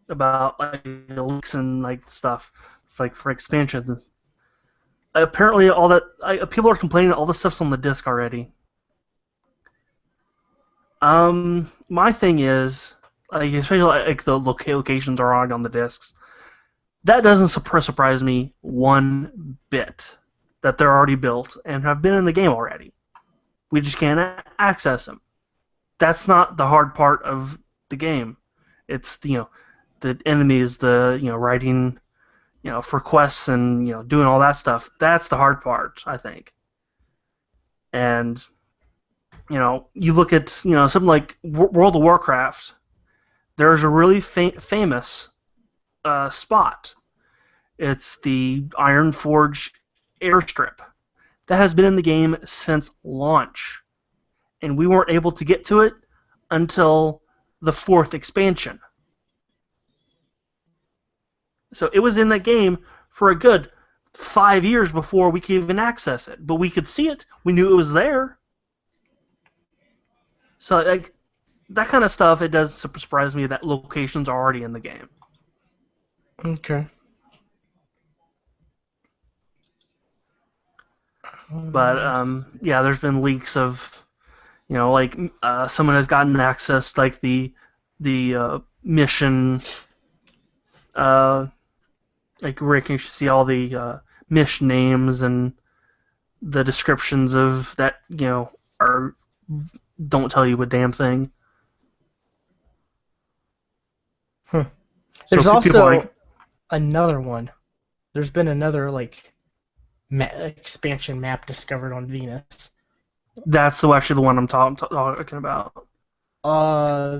about like leaks and like stuff, like for expansions. Apparently, all that people are complaining that all this stuff's on the disc already. My thing is, like, especially like the locations are already on the discs. That doesn't surprise me one bit. That they're already built and have been in the game already. We just can't access them. That's not the hard part of the game. It's the enemies, writing, for quests and doing all that stuff. That's the hard part, I think. And you look at something like World of Warcraft. There's a really famous spot. It's the Ironforge airstrip that has been in the game since launch, and we weren't able to get to it until the 4th expansion. So it was in that game for a good 5 years before we could even access it, but we could see it. We knew it was there. So like that kind of stuff, it does surprise me that locations are already in the game. Okay. But yeah, there's been leaks of, like someone has gotten access to, like the mission, like where you can see all the mission names and the descriptions of that, don't tell you a damn thing. There's So also another one. There's been another expansion map discovered on Venus. That's actually the one I'm talking about.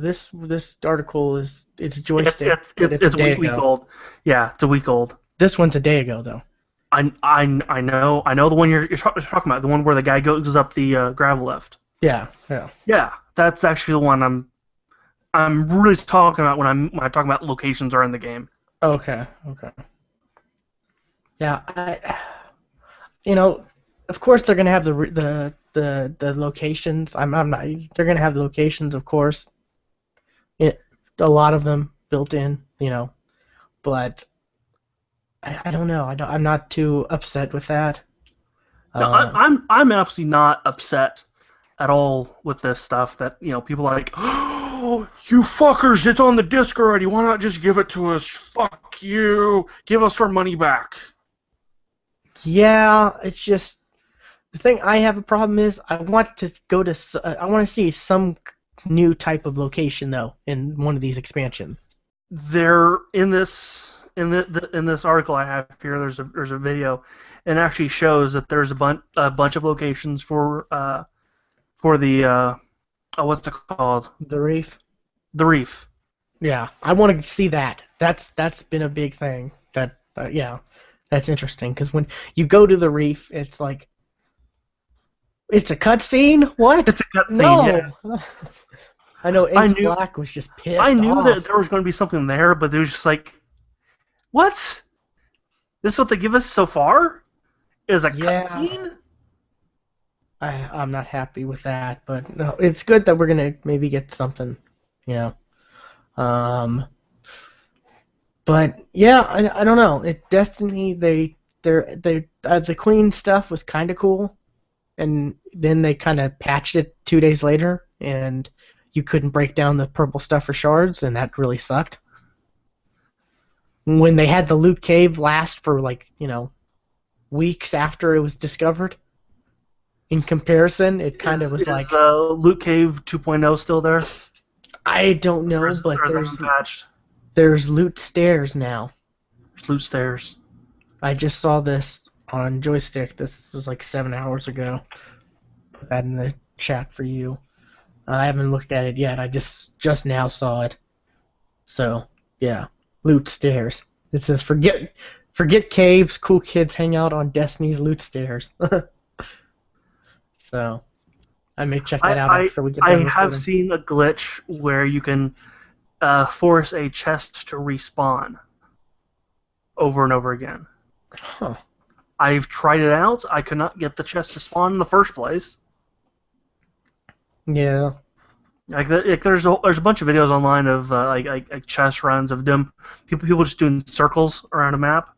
This article it's joystick. It's a day week ago. old. Yeah, it's a week old. This one's a day ago though. I know the one you're talking about, the one where the guy goes up the gravel lift. Yeah. Yeah, that's actually the one I'm really talking about when I talk about locations are in the game. Okay. Yeah, of course they're gonna have the locations. I'm not. They're gonna have the locations, of course. A lot of them built in, but I don't know. I'm not too upset with that. No, I'm absolutely not upset at all with this stuff. That people are like, oh, you fuckers! It's on the disc already. Why not just give it to us? Fuck you! Give us our money back. Yeah, it's just the thing I have a problem is I want to see some new type of location though in one of these expansions. There in this article I have here, there's a video, and it actually shows that there's a bunch of locations for the what's it called? The Reef. The Reef. Yeah, I want to see that. That's been a big thing. That's interesting because when you go to the Reef, it's like it's a cutscene. What? It's a cutscene. No. Yeah. I know Ace Black was just pissed. I knew off. that there was going to be something there, but it was just like, what? This is what they give us so far? Is a cutscene? I'm not happy with that, but no, it's good that we're gonna maybe get something, you know. Um, but yeah, I don't know. Destiny the Queen stuff was kind of cool, and then they kind of patched it 2 days later, and you couldn't break down the purple stuff for shards, and that really sucked. When they had the loot cave last for like weeks after it was discovered, in comparison, it kind of was Is like Loot Cave 2.0 still there? I don't know, but Or is that unpatched? there's loot stairs now. There's loot stairs. I just saw this on Joystick. This was like 7 hours ago. Put that in the chat for you. I haven't looked at it yet. I just now saw it. So yeah, loot stairs. It says forget caves. Cool kids hang out on Destiny's loot stairs. So I may check that out after we get done recording. I have seen a glitch where you can force a chest to respawn over and over again. Huh. I've tried it out. I could not get the chest to spawn in the first place. Yeah. There's a bunch of videos online of like chest runs of them people just doing circles around a map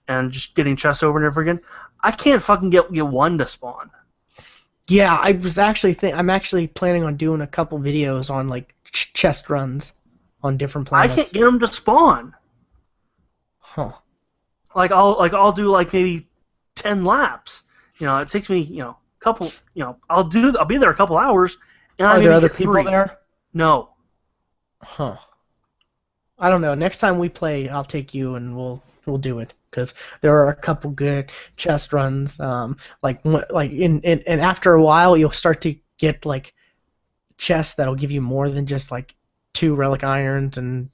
and just getting chests over and over again. I can't fucking get one to spawn. Yeah, I'm actually planning on doing a couple videos on like chest runs on different planets. I can't get them to spawn. Huh. I'll do like maybe 10 laps. It takes me couple. I'll be there a couple hours. And Are there other people there? No. Huh. I don't know. Next time we play, I'll take you and we'll do it, because there are a couple good chest runs. And after a while, you'll start to get like chests that'll give you more than just like 2 relic irons and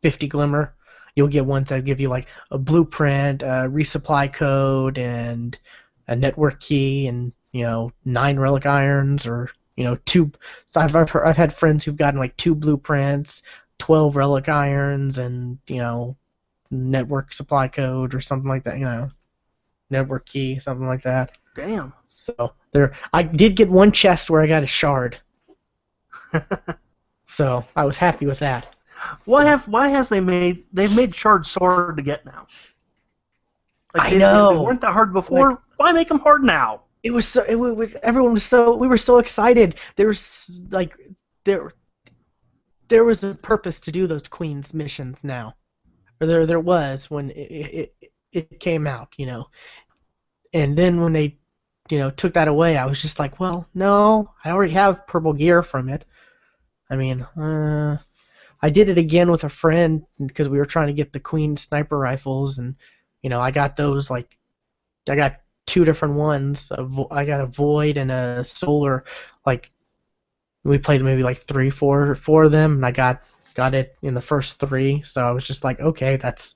50 glimmer. You'll get ones that give you like a blueprint, a resupply code, and a network key, and 9 relic irons, or 2. So I've had friends who've gotten like 2 blueprints, 12 relic irons, and network supply code or something like that. Network key, something like that. Damn. So I did get one chest where I got a shard. So I was happy with that. They've made shards so hard to get now? I know. They weren't that hard before. Why make them hard now? We were so excited. There was a purpose to do those Queen's missions now. Or there was when it came out, And then when they, took that away, I was just like, well, no, I already have purple gear from it. I mean, I did it again with a friend because we were trying to get the Queen sniper rifles, and I got those I got 2 different ones. I got a Void and a Solar. We played maybe like 4 of them, and I got it in the first 3. So I was just like, okay, that's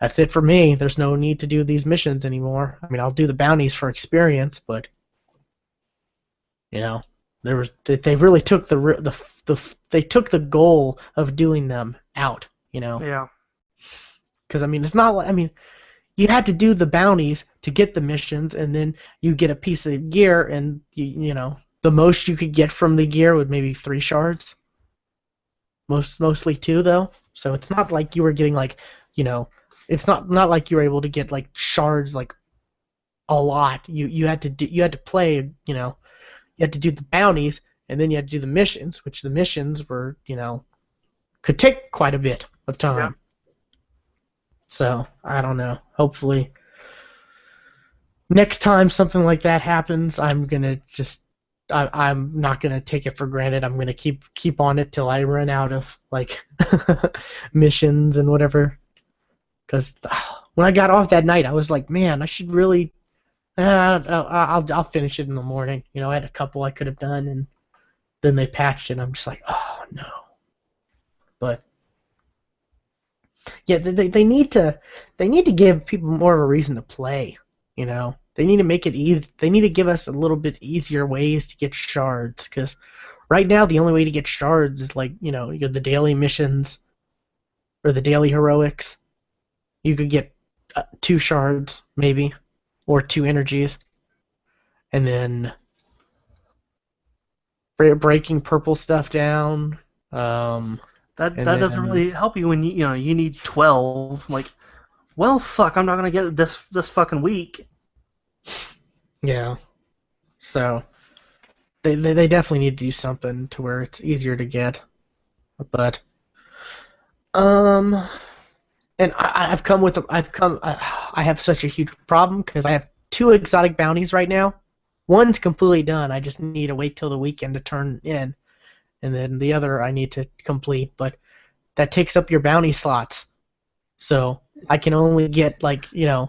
it for me. There's no need to do these missions anymore. I mean, I'll do the bounties for experience, but they really took they took the goal of doing them out. Yeah. Because it's not like you had to do the bounties to get the missions, and then you get a piece of gear, and the most you could get from the gear would maybe 3 shards. Mostly 2 though. So it's not like you were getting it's not like you were able to get like shards like a lot. You had to play, you had to do the bounties, and then you had to do the missions, which the missions were, could take quite a bit of time. Yeah. So, I don't know. Hopefully, next time something like that happens, I'm not gonna take it for granted. I'm gonna keep on it till I run out of missions and whatever. Because when I got off that night, I was like, man, I should really. I'll finish it in the morning. I had a couple I could have done, and then they patched it. And I'm just like, oh no. But yeah, they need to give people more of a reason to play. They need to make it easy. They need to give us a little bit easier ways to get shards, because right now the only way to get shards is the daily missions or the daily heroics. You could get 2 shards maybe, or 2 energies, and then breaking purple stuff down. That And doesn't then really help you when you need 12. Like, well, fuck, I'm not gonna get it this fucking week. yeah, so they definitely need to do something to where it's easier to get. But um, and I have such a huge problem because I have 2 exotic bounties right now. One's completely done. I just need to wait till the weekend to turn in, and then the other I need to complete. But that takes up your bounty slots, so I can only get you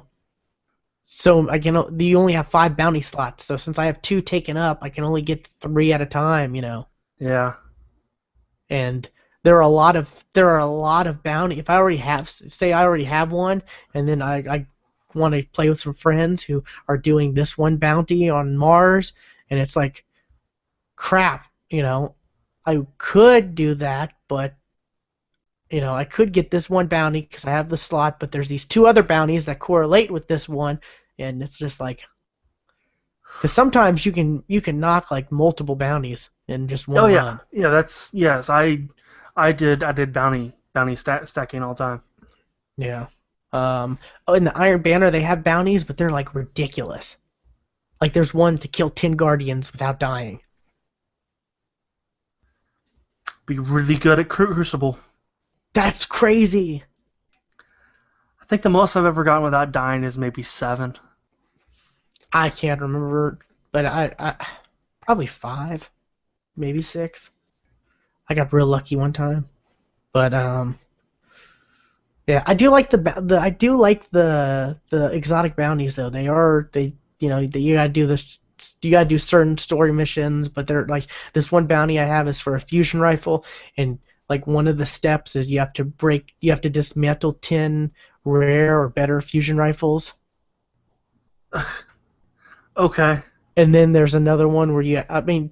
only have 5 bounty slots. So since I have 2 taken up, I can only get 3 at a time. Yeah. And there are a lot of bounty. If I already have, say I already have one, and then I want to play with some friends who are doing this one bounty on Mars, and it's like, crap, I could do that, but I could get this one bounty because I have the slot, but there's these 2 other bounties that correlate with this one, and it's just like, because sometimes you can knock like multiple bounties in just one Oh yeah. run. Yeah. Yes. I did bounty stacking all the time. Yeah. In the Iron Banner, they have bounties, but they're like ridiculous. Like there's one to kill 10 Guardians without dying. Be really good at Crucible. That's crazy. I think the most I've ever gotten without dying is maybe 7. I can't remember, but I probably 5, maybe 6. I got real lucky one time, but yeah, I do like the exotic bounties though. You gotta do certain story missions, but they're like this one bounty I have is for a fusion rifle, and like one of the steps is you have to dismantle 10 rare or better fusion rifles. Okay. And then there's another one where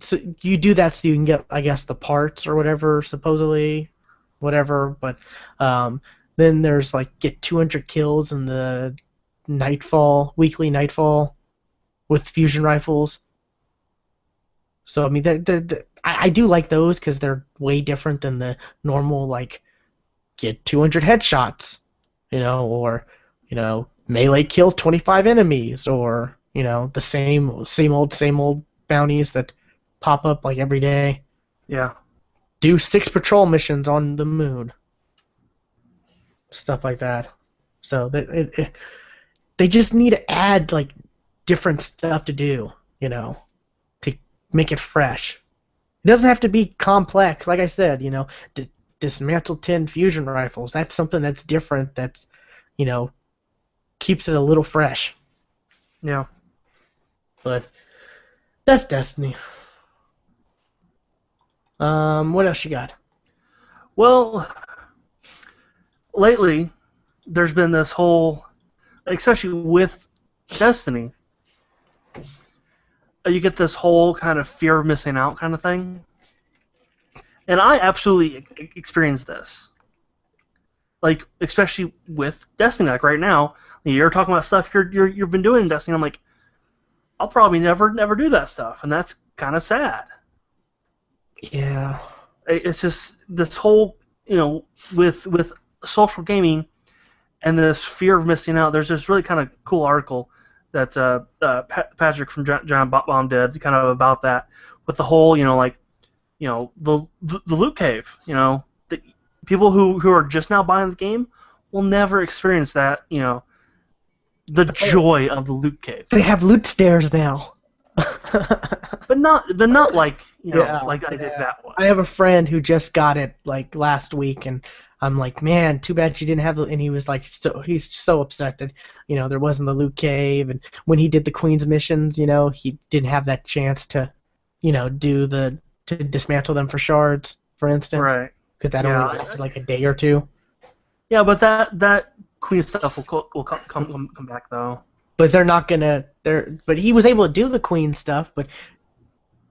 so you do that so you can get, I guess, the parts or whatever, supposedly, whatever. But then there's like get 200 kills in the weekly Nightfall with fusion rifles. So I mean, I do like those because they're way different than the normal like get 200 headshots, or melee kill 25 enemies, or the same old bounties that pop up like every day. Yeah. Do 6 patrol missions on the moon, stuff like that. So they just need to add like different stuff to do, to make it fresh. It doesn't have to be complex, like I said. Dismantle 10 fusion rifles. That's something that's different. That's keeps it a little fresh. Yeah. But that's Destiny. What else you got? Well, lately there's been this whole, especially with Destiny, you get this whole kind of fear of missing out kind of thing. And I absolutely experienced this. Like, especially with Destiny, like right now, you're talking about stuff you've been doing in Destiny. I'm like, I'll probably never do that stuff, and that's kind of sad. Yeah. It's just this whole, with social gaming and this fear of missing out. There's this really kind of cool article that Patrick from Giant Bot Bomb did, kind of about that, with the whole, the loot cave. The people who are just now buying the game will never experience that, the joy of the loot cave. They have loot stairs now. but not like that one. I have a friend who just got it like last week, and I'm like, man, too bad she didn't have the. And he was like, he's so upset that there wasn't the loot cave, and when he did the Queen's missions, he didn't have that chance to, to dismantle them for shards, for instance, right? Because that only lasted like a day or two. Yeah, but that Queen stuff will come back though. But they're not gonna. But he was able to do the Queen stuff, but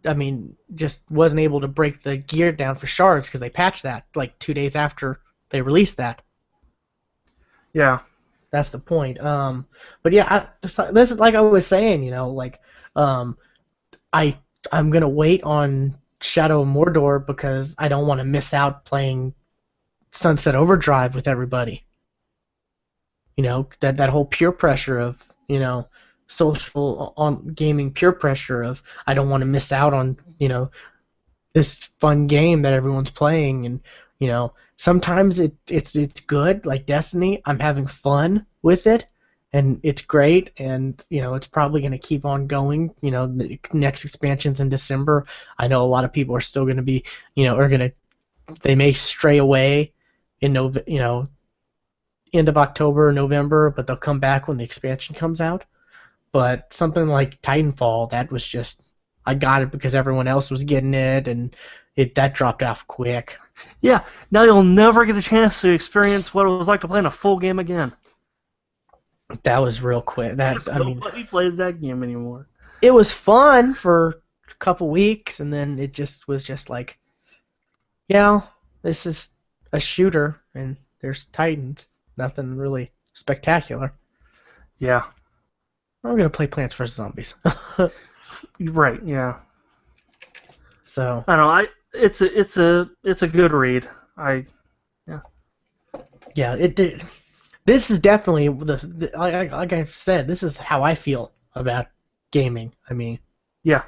I mean, just wasn't able to break the gear down for shards because they patched that like 2 days after they released that. Yeah, that's the point. But yeah, this is like I was saying, I I'm gonna wait on Shadow of Mordor because I don't want to miss out playing Sunset Overdrive with everybody. That whole peer pressure of social on gaming peer pressure of I don't want to miss out on this fun game that everyone's playing, and sometimes it's good, like Destiny. I'm having fun with it, and it's great, and it's probably going to keep on going. The next expansion's in December. I know a lot of people are still going to be are going to they may stray away in end of October or November, but they'll come back when the expansion comes out. But something like Titanfall, that was just I got it because everyone else was getting it, and that dropped off quick. Yeah, now you'll never get a chance to experience what it was like to play in a full game again. That was real quick. Nobody plays that game anymore. It was fun for a couple weeks, and then it just was just like, yeah, this is a shooter, and there's Titans. Nothing really spectacular. Yeah. I'm gonna play Plants vs Zombies. Right. Yeah. So I don't know. It's a good read. Yeah. This is definitely like I've said. This is how I feel about gaming. I mean. Yeah.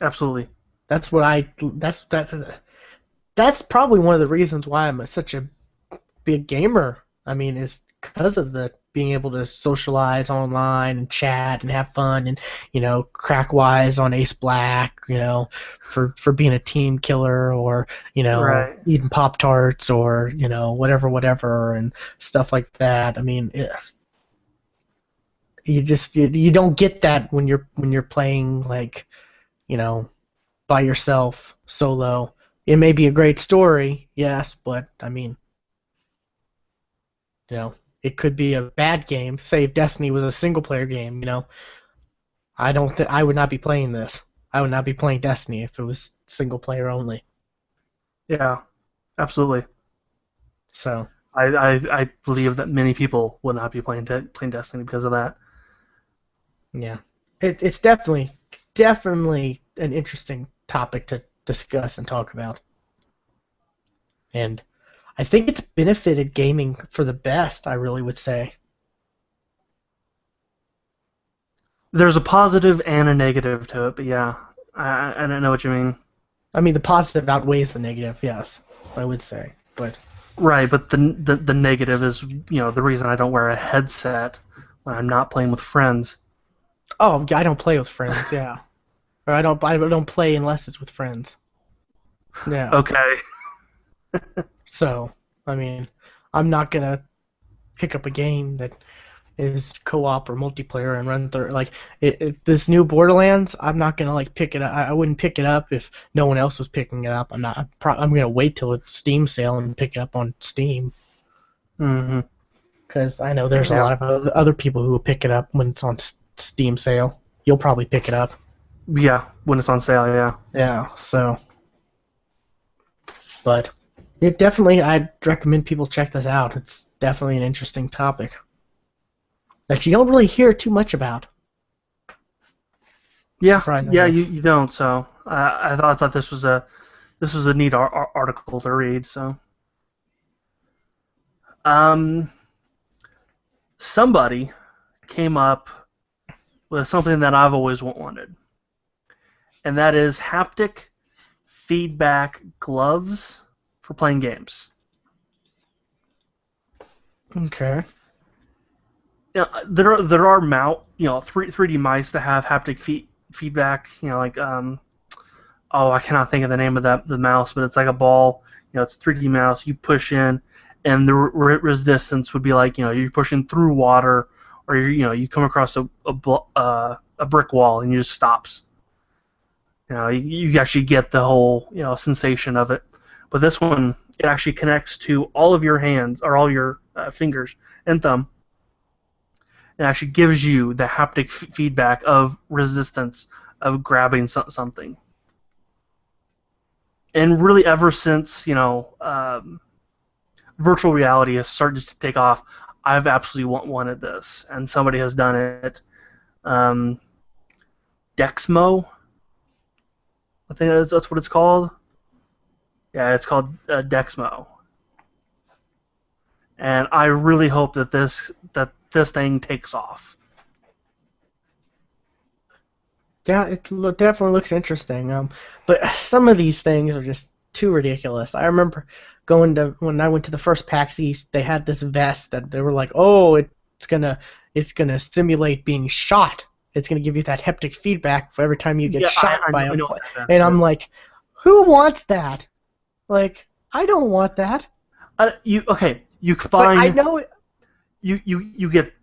Absolutely. That's probably one of the reasons why I'm such a big gamer. I mean, is because of the being able to socialize online and chat and have fun and crack wise on Ace Black, for being a team killer, or Right. eating Pop Tarts, or whatever and stuff like that. I mean, you don't get that when you're playing like by yourself solo. It may be a great story, yes, but I mean, it could be a bad game. Say if Destiny was a single player game, I would not be playing this. I would not be playing Destiny if it was single player only. Yeah. Absolutely. So I believe that many people would not be playing Destiny because of that. yeah, it's definitely an interesting topic to discuss and talk about, and I think it's benefited gaming for the best. I really would say. There's a positive and a negative to it, but yeah, I don't know what you mean. I mean, the positive outweighs the negative. Yes, I would say, but. Right, but the negative is the reason I don't wear a headset when I'm not playing with friends. Oh, I don't play with friends. Yeah, or I don't play unless it's with friends. Yeah. Okay. So I mean, I'm not gonna pick up a game that is co-op or multiplayer and run through this new Borderlands. I'm not gonna pick it up. I wouldn't pick it up if no one else was picking it up. I'm gonna wait till it's Steam sale and pick it up on Steam. Mm-hmm. Because I know there's a lot of other people who will pick it up when it's on Steam sale. You'll probably pick it up. Yeah, when it's on sale, yeah. Yeah. So, but I'd recommend people check this out. It's definitely an interesting topic that you don't really hear too much about. Yeah, you don't. So I thought this was a neat article to read. So, somebody came up with something that I've always wanted, and that is haptic feedback gloves for playing games. Okay. Yeah, there are 3D mice that have haptic feedback. I cannot think of the name of the mouse, but it's like a ball. It's a 3D mouse. You push in, and the resistance would be like you're pushing through water, or you come across a brick wall and you just stops. You actually get the whole sensation of it. But this one, it actually connects to all of your hands or all your fingers and thumb. It actually gives you the haptic feedback of resistance of grabbing something. And really, ever since virtual reality has started to take off, I've absolutely wanted this, and somebody has done it. Dexmo I think that's what it's called. Yeah, it's called Dexmo. And I really hope that this thing takes off. Yeah, definitely looks interesting. But some of these things are just too ridiculous. I remember when I went to the first PAX East, they had this vest that they were like, "Oh, it's gonna simulate being shot. It's gonna give you that haptic feedback for every time you get Yeah, shot I by a know plane." that And vest I'm is. like, "Who wants that? Like, I don't want that." You It's like I combine know it. you get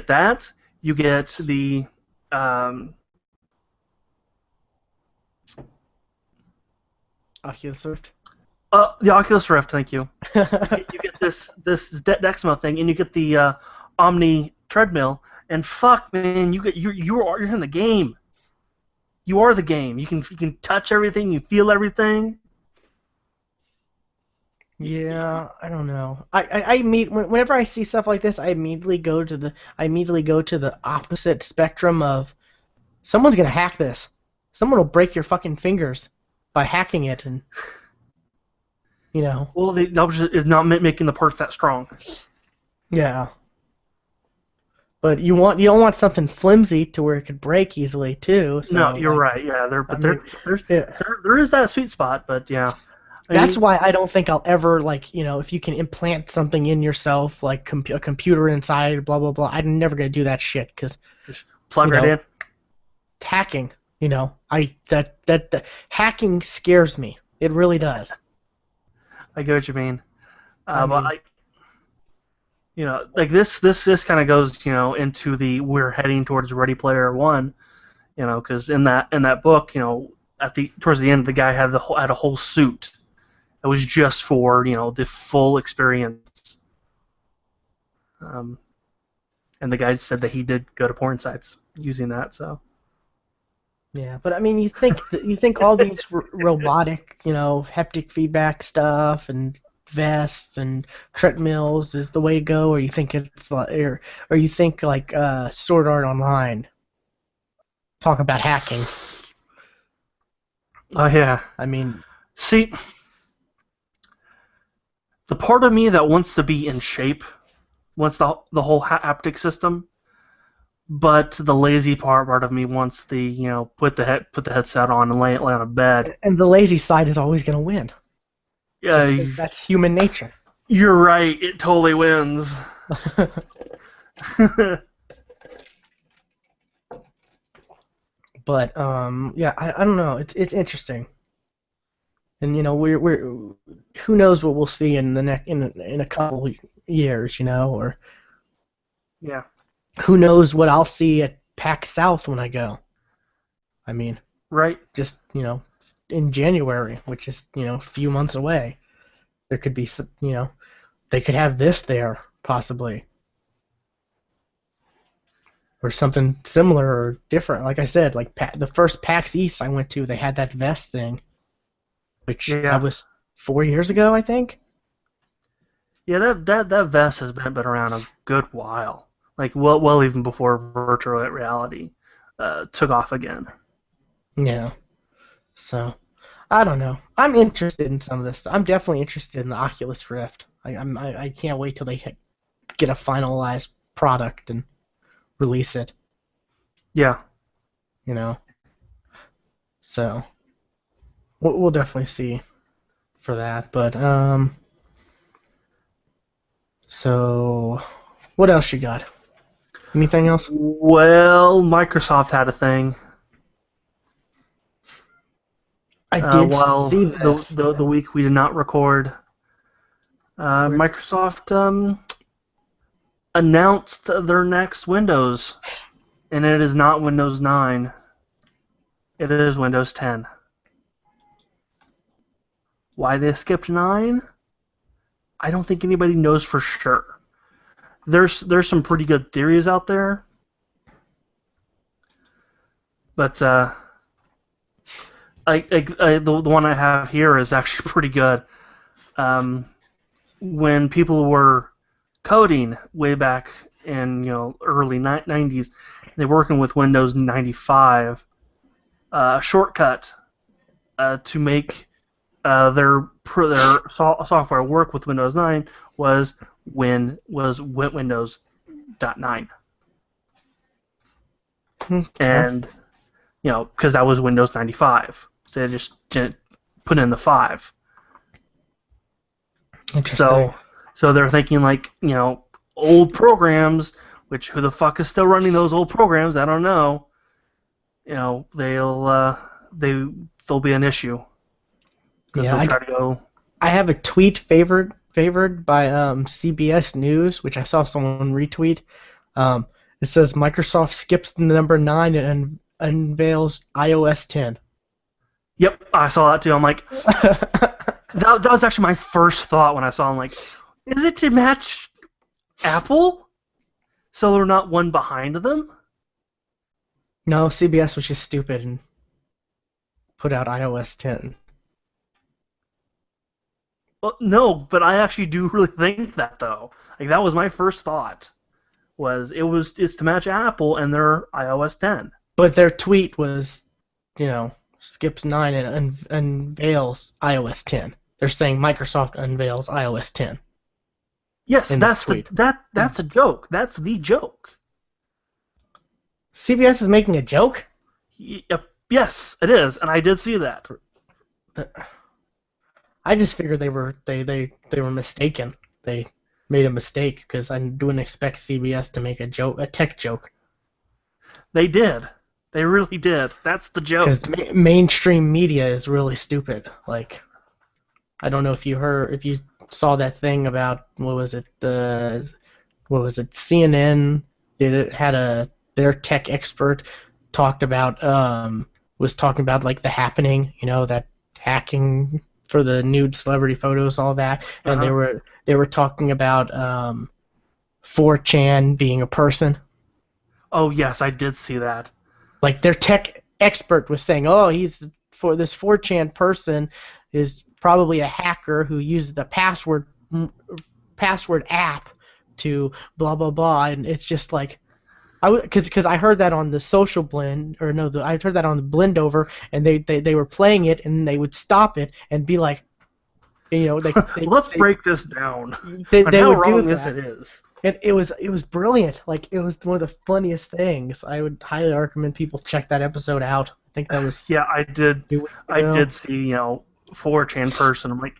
that, you get the um, Oculus Rift. the Oculus Rift. Thank you. You get this Dexmo thing, and you get the Omni treadmill. And fuck, man, you're in the game. You are the game. You can touch everything. You feel everything. Yeah, I don't know. Whenever I see stuff like this, I immediately go to the opposite spectrum of someone's gonna hack this. Someone will break your fucking fingers by hacking it, and you know, Well, the opposite is not making the parts that strong. yeah. But you don't want something flimsy to where it could break easily too. No, So you're like, right. Yeah, I mean, yeah. there is that sweet spot, but yeah, I That's mean, why I don't think I'll ever if you can implant something in yourself like a computer inside, blah blah blah. I'm never gonna do that shit because just plug you right know in. hacking. That hacking scares me. It really does. I get what you mean. I But mean, like this kind of goes, into the we're heading towards Ready Player One, because in that book, towards the end, the guy had had a whole suit. It was just for the full experience. Um, and the guy said that he did go to porn sites using that. So yeah, but I mean, you think all these robotic, haptic feedback stuff and vests and treadmills is the way to go, or you think it's like, or you think like Sword Art Online, talk about hacking. oh yeah, I mean, see, the part of me that wants to be in shape wants the whole haptic system. But the lazy part of me wants the put the headset on and lay on a bed. and the lazy side is always going to win. Just Yeah, that's human nature. you're right. It totally wins. But yeah, I don't know. It's interesting, and we're who knows what we'll see in the in a couple years, or Yeah. who knows what I'll see at PAX South when I go. I mean, Right. just in January, which is a few months away, there could be they could have this there possibly, or something similar or different. Like I said, like the first PAX East I went to, they had that vest thing, which Yeah. that was 4 years ago, I think. Yeah. That vest has been around a good while. Like well even before virtual reality took off again. Yeah. So I don't know. I'm interested in some of this. I'm definitely interested in the Oculus Rift. I can't wait till they get a finalized product and release it. Yeah. You know. So we'll definitely see for that. But so what else you got? Anything else? Well, Microsoft had a thing. I did While see this. the week we did not record, Where- Microsoft announced their next Windows, and it is not Windows 9. It is Windows 10. Why they skipped 9? I don't think anybody knows for sure. There's some pretty good theories out there, but the one I have here is actually pretty good. When people were coding way back in early 90s, they were working with Windows 95. A shortcut to make their software work with Windows 9 was Windows .9, Okay. and because that was Windows 95, so they just didn't put in the 5. Interesting. So they're thinking like old programs, which who the fuck is still running those old programs? I don't know. They'll be an issue because they'll try to go. I have a tweet favored by CBS News, which I saw someone retweet. It says Microsoft skips the number 9 and unveils iOS 10. Yep, I saw that too. I'm like, that was actually my first thought when I saw. I'm like, is it to match Apple, so they're not one behind them? No, CBS was just stupid and put out iOS 10. Well, no, but I actually do really think that though. Like that was my first thought. It's to match Apple and their iOS 10. But their tweet was, skips 9 and unveils iOS 10. They're saying Microsoft unveils iOS 10. Yes, that's a joke. That's the joke. CBS is making a joke? Yes, it is, and I did see that. I just figured they were mistaken. They made a mistake because I wouldn't expect CBS to make a tech joke. They did. They really did. That's the joke. Because mainstream media is really stupid. Like, I don't know if you saw that thing about CNN. It had their tech expert was talking about like the happening, that hacking for the nude celebrity photos, all that, and they were talking about 4chan being a person. Oh yes, I did see that. Like their tech expert was saying, this 4chan person is probably a hacker who uses the password app to blah blah blah, and it's just like, because I heard that on the Social Blend, I heard that on the Blendover, and they were playing it, and they would stop it and be like, let's break this down. They how would wrong do this that. it is. And it was brilliant. Like it was one of the funniest things. I would highly recommend people check that episode out. I think that was I did. I did see 4chan person. I'm like,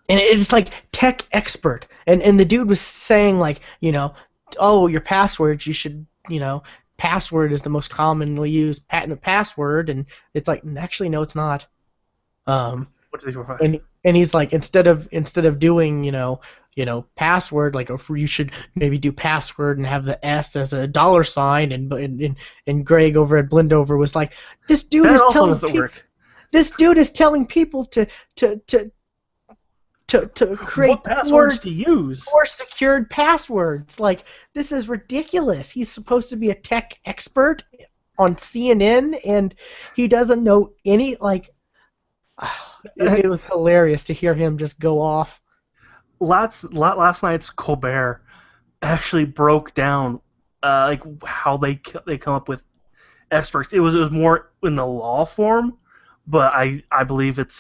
and it's like tech expert, and the dude was saying like, your passwords, you should, password is the most commonly used patented password, and it's like, actually no, it's not. And he's like, instead of doing password, like you should maybe do password and have the S as a $sign, and Greg over at Blendover was like, this dude is telling people to create what passwords to use, more secured passwords. Like, this is ridiculous. He's supposed to be a tech expert on CNN, and he doesn't know any, like, it was hilarious to hear him just go off. Last night's Colbert actually broke down like how they come up with experts. It was more in the law form, but I believe it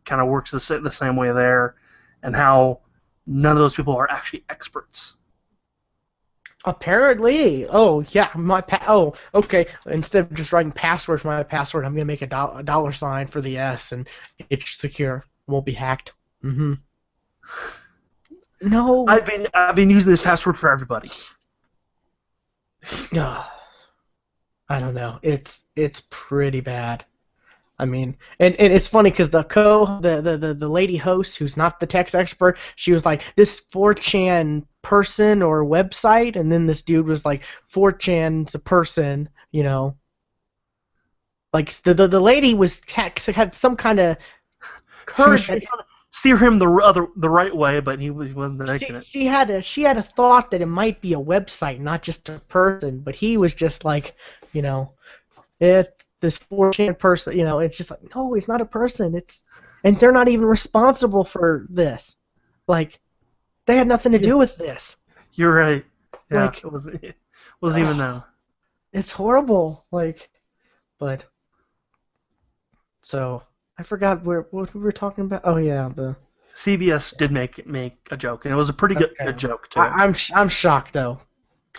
kind of works the same way there, and how none of those people are actually experts. Apparently. Oh yeah, okay. Instead of just writing password for my password, I'm gonna make a $sign for the S, and it's secure, won't be hacked. Mm-hmm. No. I've been using this password for everybody. I don't know. It's pretty bad. I mean, and it's funny because the lady host who's not the tech expert, she was like, this 4chan person or website, and then this dude was like, 4chan's a person, Like the lady had some kind of courage. Steer him the right way, but he wasn't making it. She had a thought that it might be a website, not just a person, but he was just like, it's this 4chan person, it's just like, no, he's not a person. And they're not even responsible for this. Like, they had nothing to do with this. You're right. Yeah, like, it wasn't even them. It's horrible. Like, but So I forgot what we were talking about. Oh yeah, the CBS did make a joke, and it was a pretty good okay. joke I, too. I'm shocked though.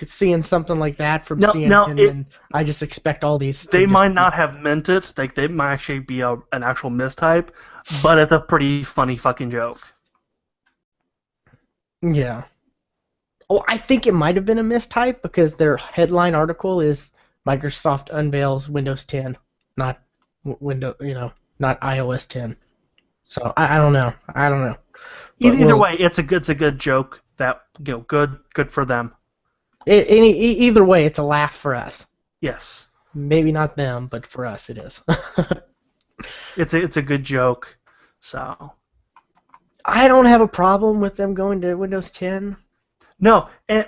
Seeing something like that from Now CNN, and I just expect all these to they just might be not have meant it. Like they might actually be an actual mistype, but it's a pretty funny fucking joke. yeah. Oh, I think it might have been a mistype because their headline article is Microsoft unveils Windows 10, not not iOS 10. So I don't know. I don't know. But Either well, way, it's a good joke that good for them. either way, it's a laugh for us. Yes, Maybe not them, but for us it is. it's a good joke. So I don't have a problem with them going to Windows 10. no, and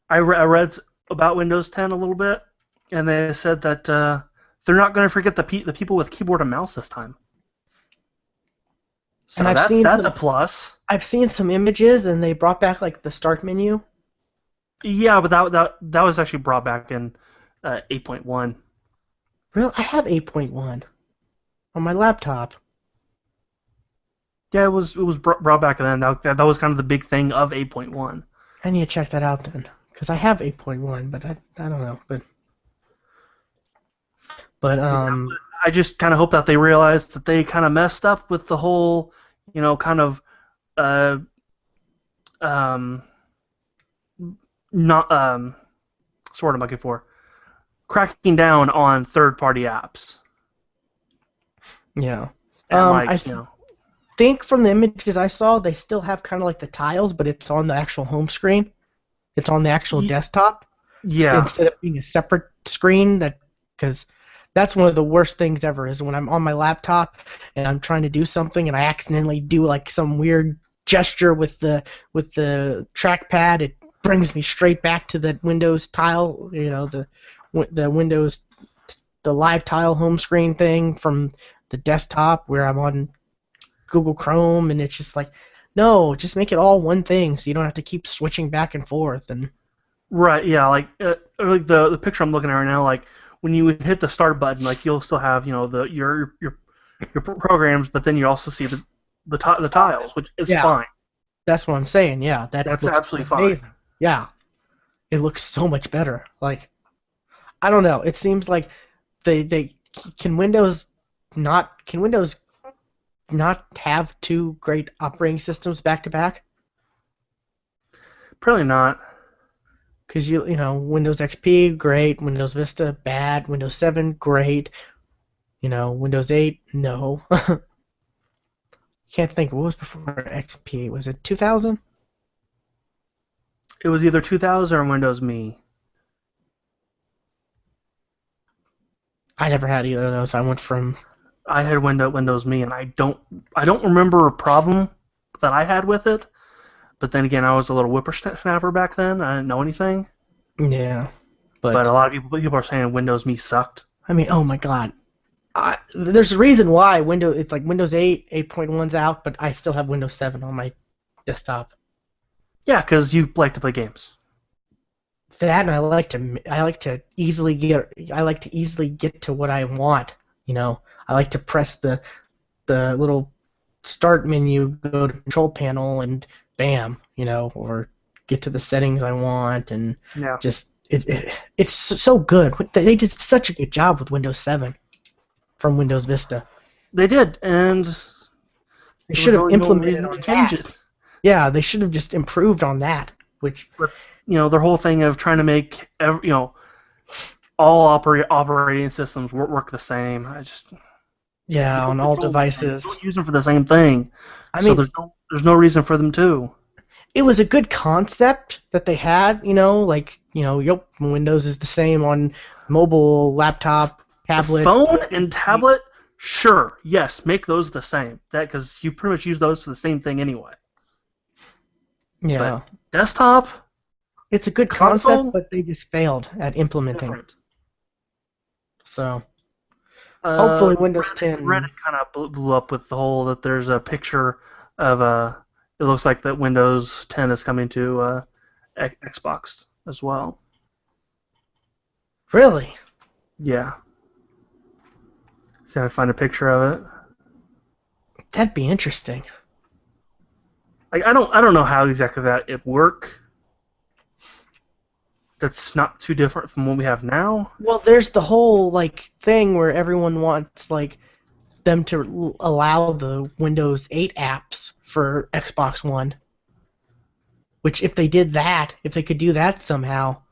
I read about Windows 10 a little bit, and they said that they're not going to forget the people with keyboard and mouse this time. And So that's a plus. I've seen some images, and they brought back like the start menu. Yeah, but that was actually brought back in 8.1. Really, I have 8.1 on my laptop. Yeah, it was brought back then. That was kind of the big thing of 8.1. I need to check that out then, because I have 8.1, but I don't know, but I just kind of hope that they realize that they kind of messed up with the whole, kind of uh, um, not sort of looking for cracking down on third-party apps yeah. and I think from the images I saw, they still have kind of like the tiles, but it's on the actual home screen. It's on the actual desktop yeah, instead of being a separate screen. Because that's one of the worst things ever is when I'm on my laptop and I'm trying to do something and I accidentally do like some weird gesture with the trackpad. It brings me straight back to the Windows tile, the Windows the live tile home screen thing from the desktop where I'm on Google Chrome, and it's just like, no, just make it all one thing so you don't have to keep switching back and forth. And right, yeah, like the picture I'm looking at right now, like when you hit the start button, like you'll still have your programs, but then you also see the tiles, which is yeah, fine. that's what I'm saying. Yeah, that That's looks absolutely fine. amazing. Yeah, it looks so much better. Like, I don't know. It seems like they can Windows not have two great operating systems back to back? Probably not. Because Windows XP great, Windows Vista bad, Windows 7 great, Windows 8 no. Can't think what was before XP. Was it 2000? It was either 2000 or Windows Me. I never had either of those. I went from I had Windows Me, and I don't remember a problem that I had with it. But then again, I was a little whippersnapper back then. I didn't know anything. yeah, But but a lot of people are saying Windows Me sucked. I mean, oh my god. There's a reason why it's like Windows 8, 8.1's out, but I still have Windows 7 on my desktop. Yeah, because you like to play games. That and I like to easily get to what I want. I like to press the little start menu, go to control panel, and bam, or get to the settings I want, and Yeah, just it's so good. They did such a good job with Windows 7 from Windows Vista. they did, and They there should was have really no implemented reason to on change that. it. Yeah, they should have just improved on that. Which But their whole thing of trying to make all operating systems work the same. You yeah, don't on all control them the same. You devices. don't use them for the same thing. I So mean, there's no reason for them to. it was a good concept that they had. Yep, Windows is the same on mobile, laptop, tablet. Phone and tablet, sure, yes, make those the same. That because you pretty much use those for the same thing anyway. Yeah, But desktop, it's a good concept, console, but they just failed at implementing. different. So hopefully Windows Reddit 10. kind of blew up with the whole that there's a picture of it looks like that Windows 10 is coming to Xbox as well. Really? Yeah. See if I find a picture of it. That'd be interesting. Like I don't know how exactly that it work. That's not too different from what we have now. Well, there's the whole like thing where everyone wants like them to allow the Windows 8 apps for Xbox One. Which, if they did that, if they could do that somehow,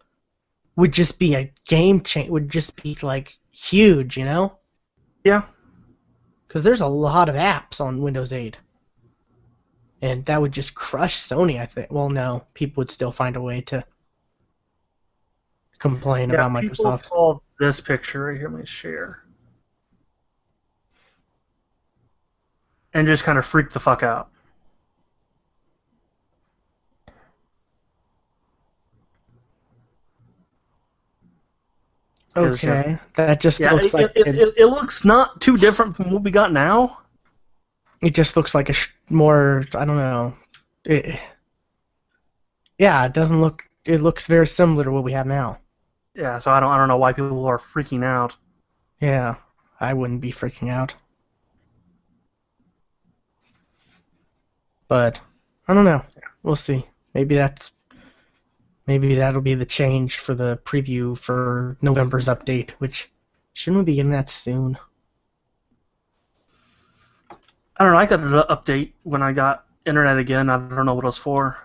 would just be a game change. Would just be like huge, you know? Yeah. Because there's a lot of apps on Windows 8, and that would just crush Sony. I think. Well, no, people would still find a way to complain about People Microsoft. called this picture right here. Let me share. And just kind of freak the fuck out. Okay, that just looks like it looks not too different from what we got now. It just looks like a more, I don't know. Yeah, it doesn't look. It looks very similar to what we have now. Yeah, so I don't know why people are freaking out. Yeah, I wouldn't be freaking out. But I don't know. We'll see. Maybe that'll be the change for the preview for November's update, which shouldn't we be getting that soon? I don't know. I got an update when I got internet again. I don't know what it was for.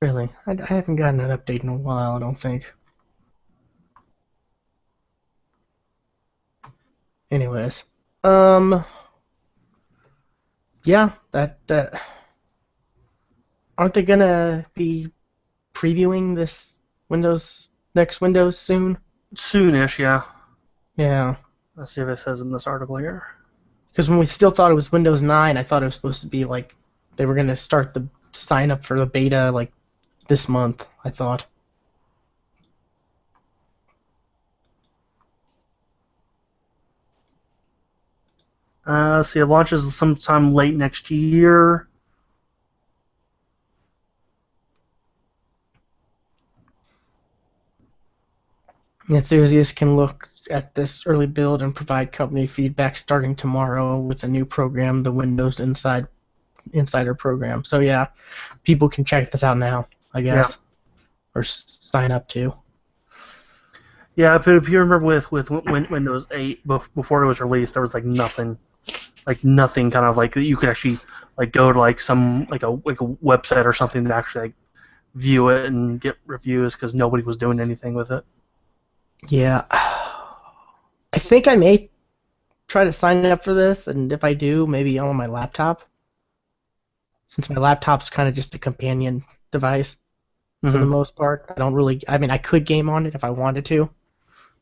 Really? I haven't gotten an update in a while, I don't think. Anyways. Yeah, that aren't they gonna be previewing this next Windows soon? Soonish, yeah. Yeah. Let's see if it says in this article here. Because when we still thought it was Windows 9, I thought it was supposed to be like they were gonna start the sign up for the beta like this month, I thought. Let's see, it launches sometime late next year. Enthusiasts can look at this early build and provide company feedback starting tomorrow with a new program, the Windows Insider program. So yeah, people can check this out now, I guess, or sign up to. Yeah, but if you remember with Windows 8 before it was released, there was like nothing kind of like that you could actually like go to like some like a website or something to actually like view it and get reviews because nobody was doing anything with it. Yeah, I think I may try to sign up for this, and if I do, maybe on my laptop, since my laptop's kind of just a companion device for the most part. I mean, I could game on it if I wanted to,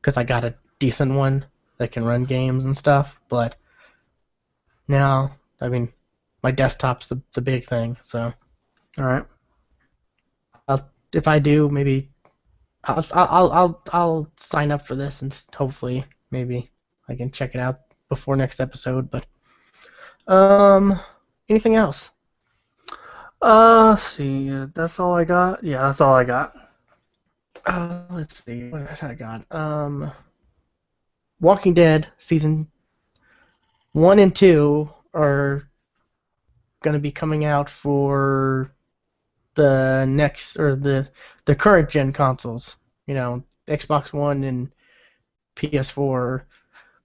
because I got a decent one that can run games and stuff, but no, I mean, my desktop's the big thing, so. All right. If I do, maybe I'll sign up for this and hopefully maybe I can check it out before next episode. But anything else? Let's see. That's all I got. Yeah, that's all I got. Let's see. What did I got? Walking Dead season 1 and 2 are gonna be coming out for the next or the current gen consoles, you know, Xbox One and PS4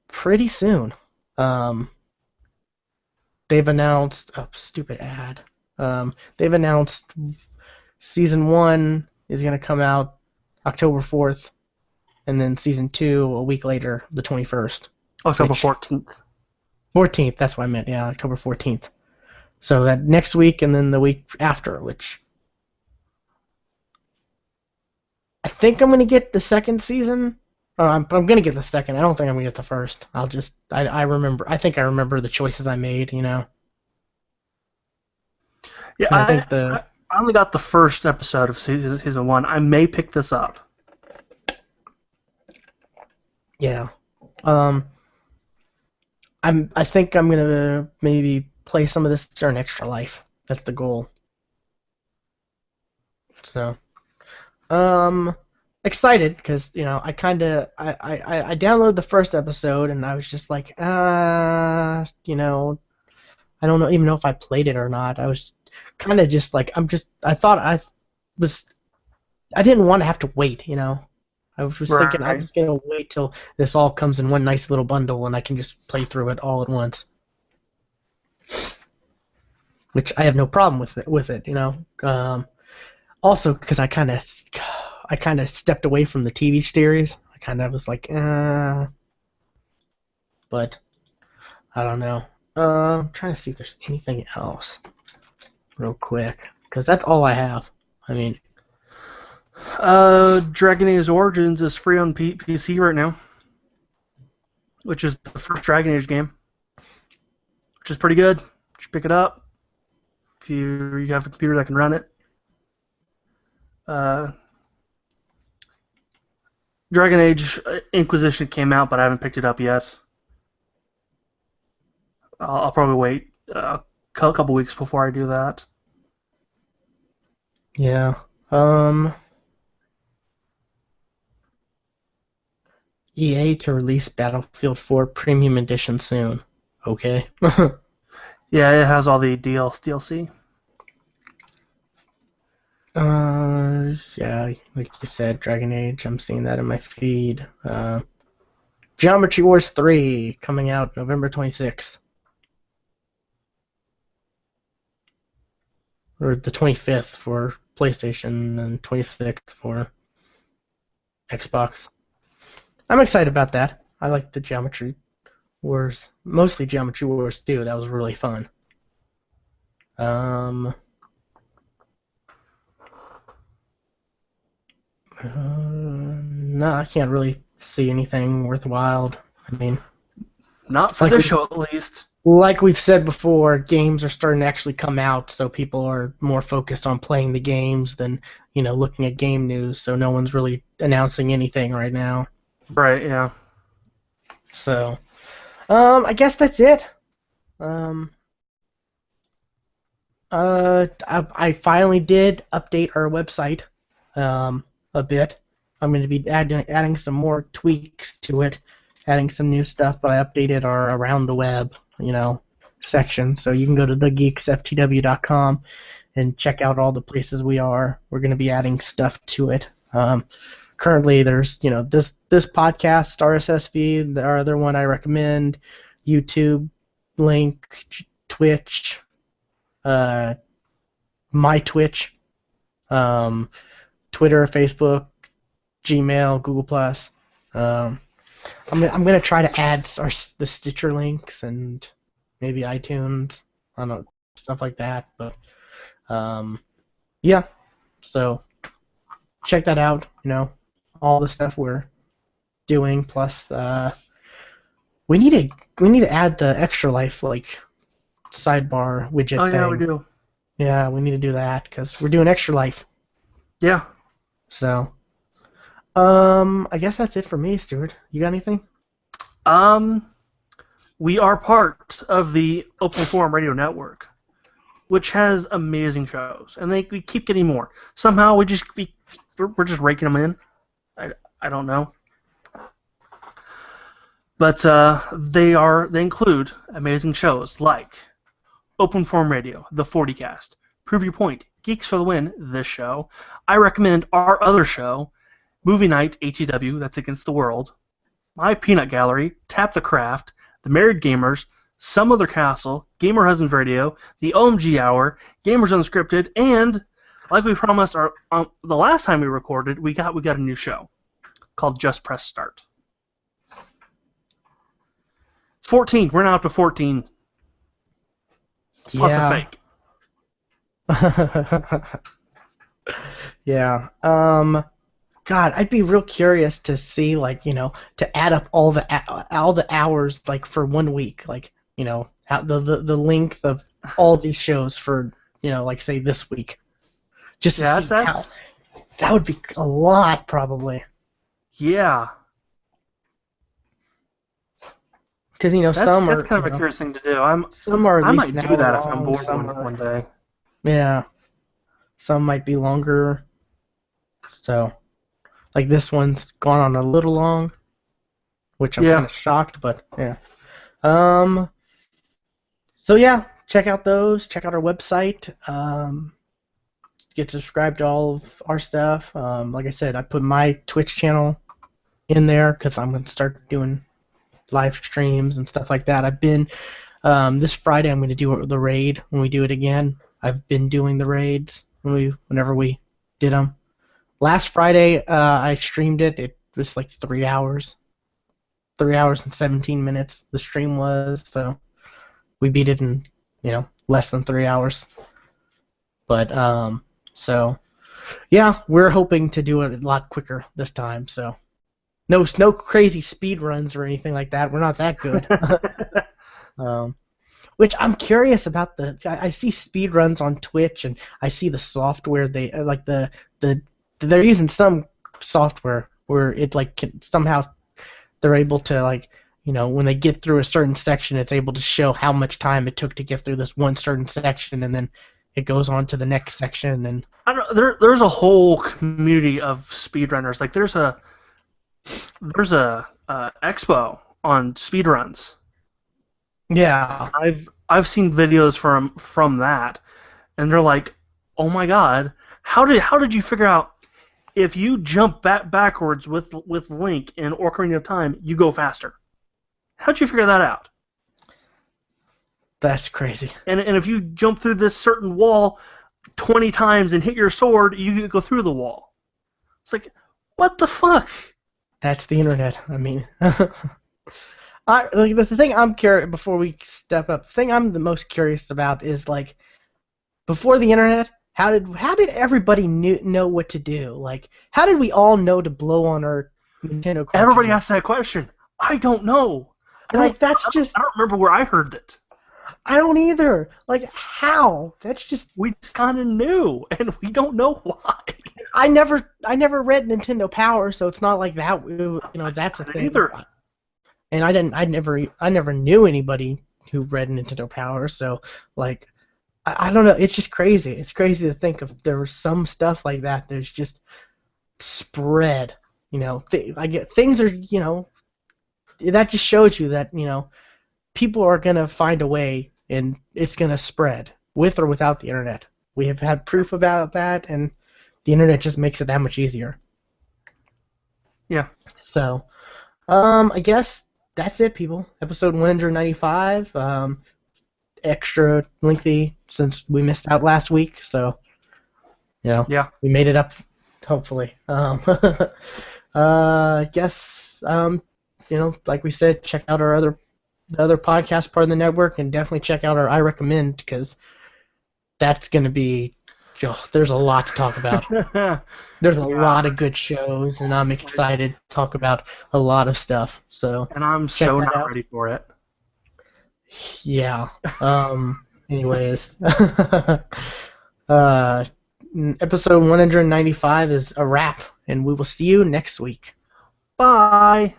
pretty soon. They've announced stupid ad. They've announced season 1 is going to come out October 4th, and then season 2 a week later, the 21st. October 14th. 14th, that's what I meant. Yeah, October 14th. So that next week and then the week after, which I think I'm going to get the second season. I'm going to get the second. I don't think I'm going to get the first. I think I remember the choices I made, you know. Yeah, I only got the first episode of season 1. I may pick this up. Yeah. I think I'm going to maybe play some of this during Extra Life. That's the goal. So, excited because I kind of I downloaded the first episode and I was just like I don't even know if I played it or not. I was kind of just like I thought was I didn't want to have to wait. I was just thinking I'm Right. just gonna wait till this all comes in one nice little bundle and I can just play through it all at once, which I have no problem with it. Also because I kind of stepped away from the TV series. I kind of was like, but I don't know. I'm trying to see if there's anything else real quick because that's all I have. I mean, Dragon Age Origins is free on PC right now, which is the first Dragon Age game, which is pretty good. You should pick it up if you have a computer that can run it. Dragon Age Inquisition came out, but I haven't picked it up yet. I'll probably wait a couple weeks before I do that. yeah. EA to release Battlefield 4 Premium Edition soon. Okay. Yeah, it has all the DLC. Yeah, like you said, Dragon Age. I'm seeing that in my feed. Geometry Wars 3 coming out November 26th. Or the 25th for PlayStation and 26th for Xbox. I'm excited about that. I like the Geometry Wars, mostly Geometry Wars 2. That was really fun. No, I can't really see anything worthwhile. I mean, Not for like this show, at least. like we've said before, games are starting to actually come out, so people are more focused on playing the games than looking at game news. So no one's really announcing anything right now. Right, yeah. So, I guess that's it. Um, I finally did update our website, a bit. I'm going to be adding some more tweaks to it, adding some new stuff, but I updated our Around the Web, section, so you can go to thegeeksftw.com and check out all the places we are. We're going to be adding stuff to it. Currently, there's this podcast, RSS feed, the other one I recommend, YouTube link, Twitch, my Twitch, Twitter, Facebook, Gmail, Google Plus. I'm gonna try to add the Stitcher links and maybe iTunes, I don't know, stuff like that. But yeah, so check that out. All the stuff we're doing. Plus, we need to add the Extra Life sidebar widget Oh, thing. yeah, we do. Yeah, we need to do that because we're doing Extra Life. Yeah. So, I guess that's it for me, Stuart. You got anything? We are part of the Open Forum Radio Network, which has amazing shows, and we keep getting more. Somehow we're just raking them in. I don't know. But they include amazing shows like Open Forum Radio, The 40cast, Prove Your Point, Geeks for the Win, this show. I recommend our other show, Movie Night, ATW, that's Against the World, My Peanut Gallery, Tap the Craft, The Married Gamers, Some Other Castle, Gamer Husband Radio, The OMG Hour, Gamers Unscripted, and, like we promised the last time we recorded, we got a new show called Just Press Start. It's 14. We're now up to 14. Plus a fake. Yeah. God, I'd be real curious to see, to add up all the hours, for 1 week, the length of all these shows for, say this week. Just to see how. That would be a lot, probably. Yeah. Because that's kind of a curious thing to do. I might do that if I'm bored one day. Yeah. Some might be longer. So, Like this one's gone on a little long, which I'm kind of shocked, but yeah. So yeah, check out those. Check out our website. Get subscribed to all of our stuff. Like I said, I put my Twitch channel in there because I'm gonna start doing live streams and stuff like that. I've been this Friday. I'm gonna do the raid when we do it again. I've been doing the raids whenever we did them. Last Friday, I streamed it. It was like 3 hours. 3 hours and 17 minutes the stream was, so we beat it in, less than 3 hours. But, so, yeah, we're hoping to do it a lot quicker this time, so. No crazy speed runs or anything like that. We're not that good. Which I'm curious about I see speed runs on Twitch, and I see the software they, like they're using some software where it somehow they're able to when they get through a certain section, it's able to show how much time it took to get through this one certain section, and then it goes on to the next section. And I don't. There's a whole community of speedrunners. Like there's a expo on speedruns. Yeah, I've seen videos from that, and they're like, oh my god, how did you figure out if you jump backwards with Link in Ocarina of Time, you go faster? How'd you figure that out? That's crazy. And if you jump through this certain wall 20 times and hit your sword, you go through the wall. It's like, what the fuck? That's the internet. I mean, the thing I'm curious before we step up. The thing I'm the most curious about is before the internet, how did everybody know what to do? Like, how did we all know to blow on our Nintendo cartridges? Everybody asked that question. I don't know. I don't remember where I heard it. I don't either. Like, how? That's just... We just kind of knew, and we don't know why. I never read Nintendo Power, so it's not like that. That's a thing. Either. And I never knew anybody who read Nintendo Power, so I don't know. It's just crazy. It's crazy to think of there was some stuff like that. There's just spread. Things are. That just shows you that people are gonna find a way, and it's gonna spread with or without the internet. We have had proof about that, and the internet just makes it that much easier. Yeah. So, I guess that's it, people. Episode 195. Extra lengthy since we missed out last week, so yeah, we made it up, hopefully. I guess like we said, check out the other podcast part of the network, and definitely check out our I Recommend, because that's going to be there's a lot to talk about. There's a lot of good shows, and I'm excited to talk about a lot of stuff. So, and I'm so not ready for it. Yeah. Anyways, episode 195 is a wrap, and we will see you next week. Bye.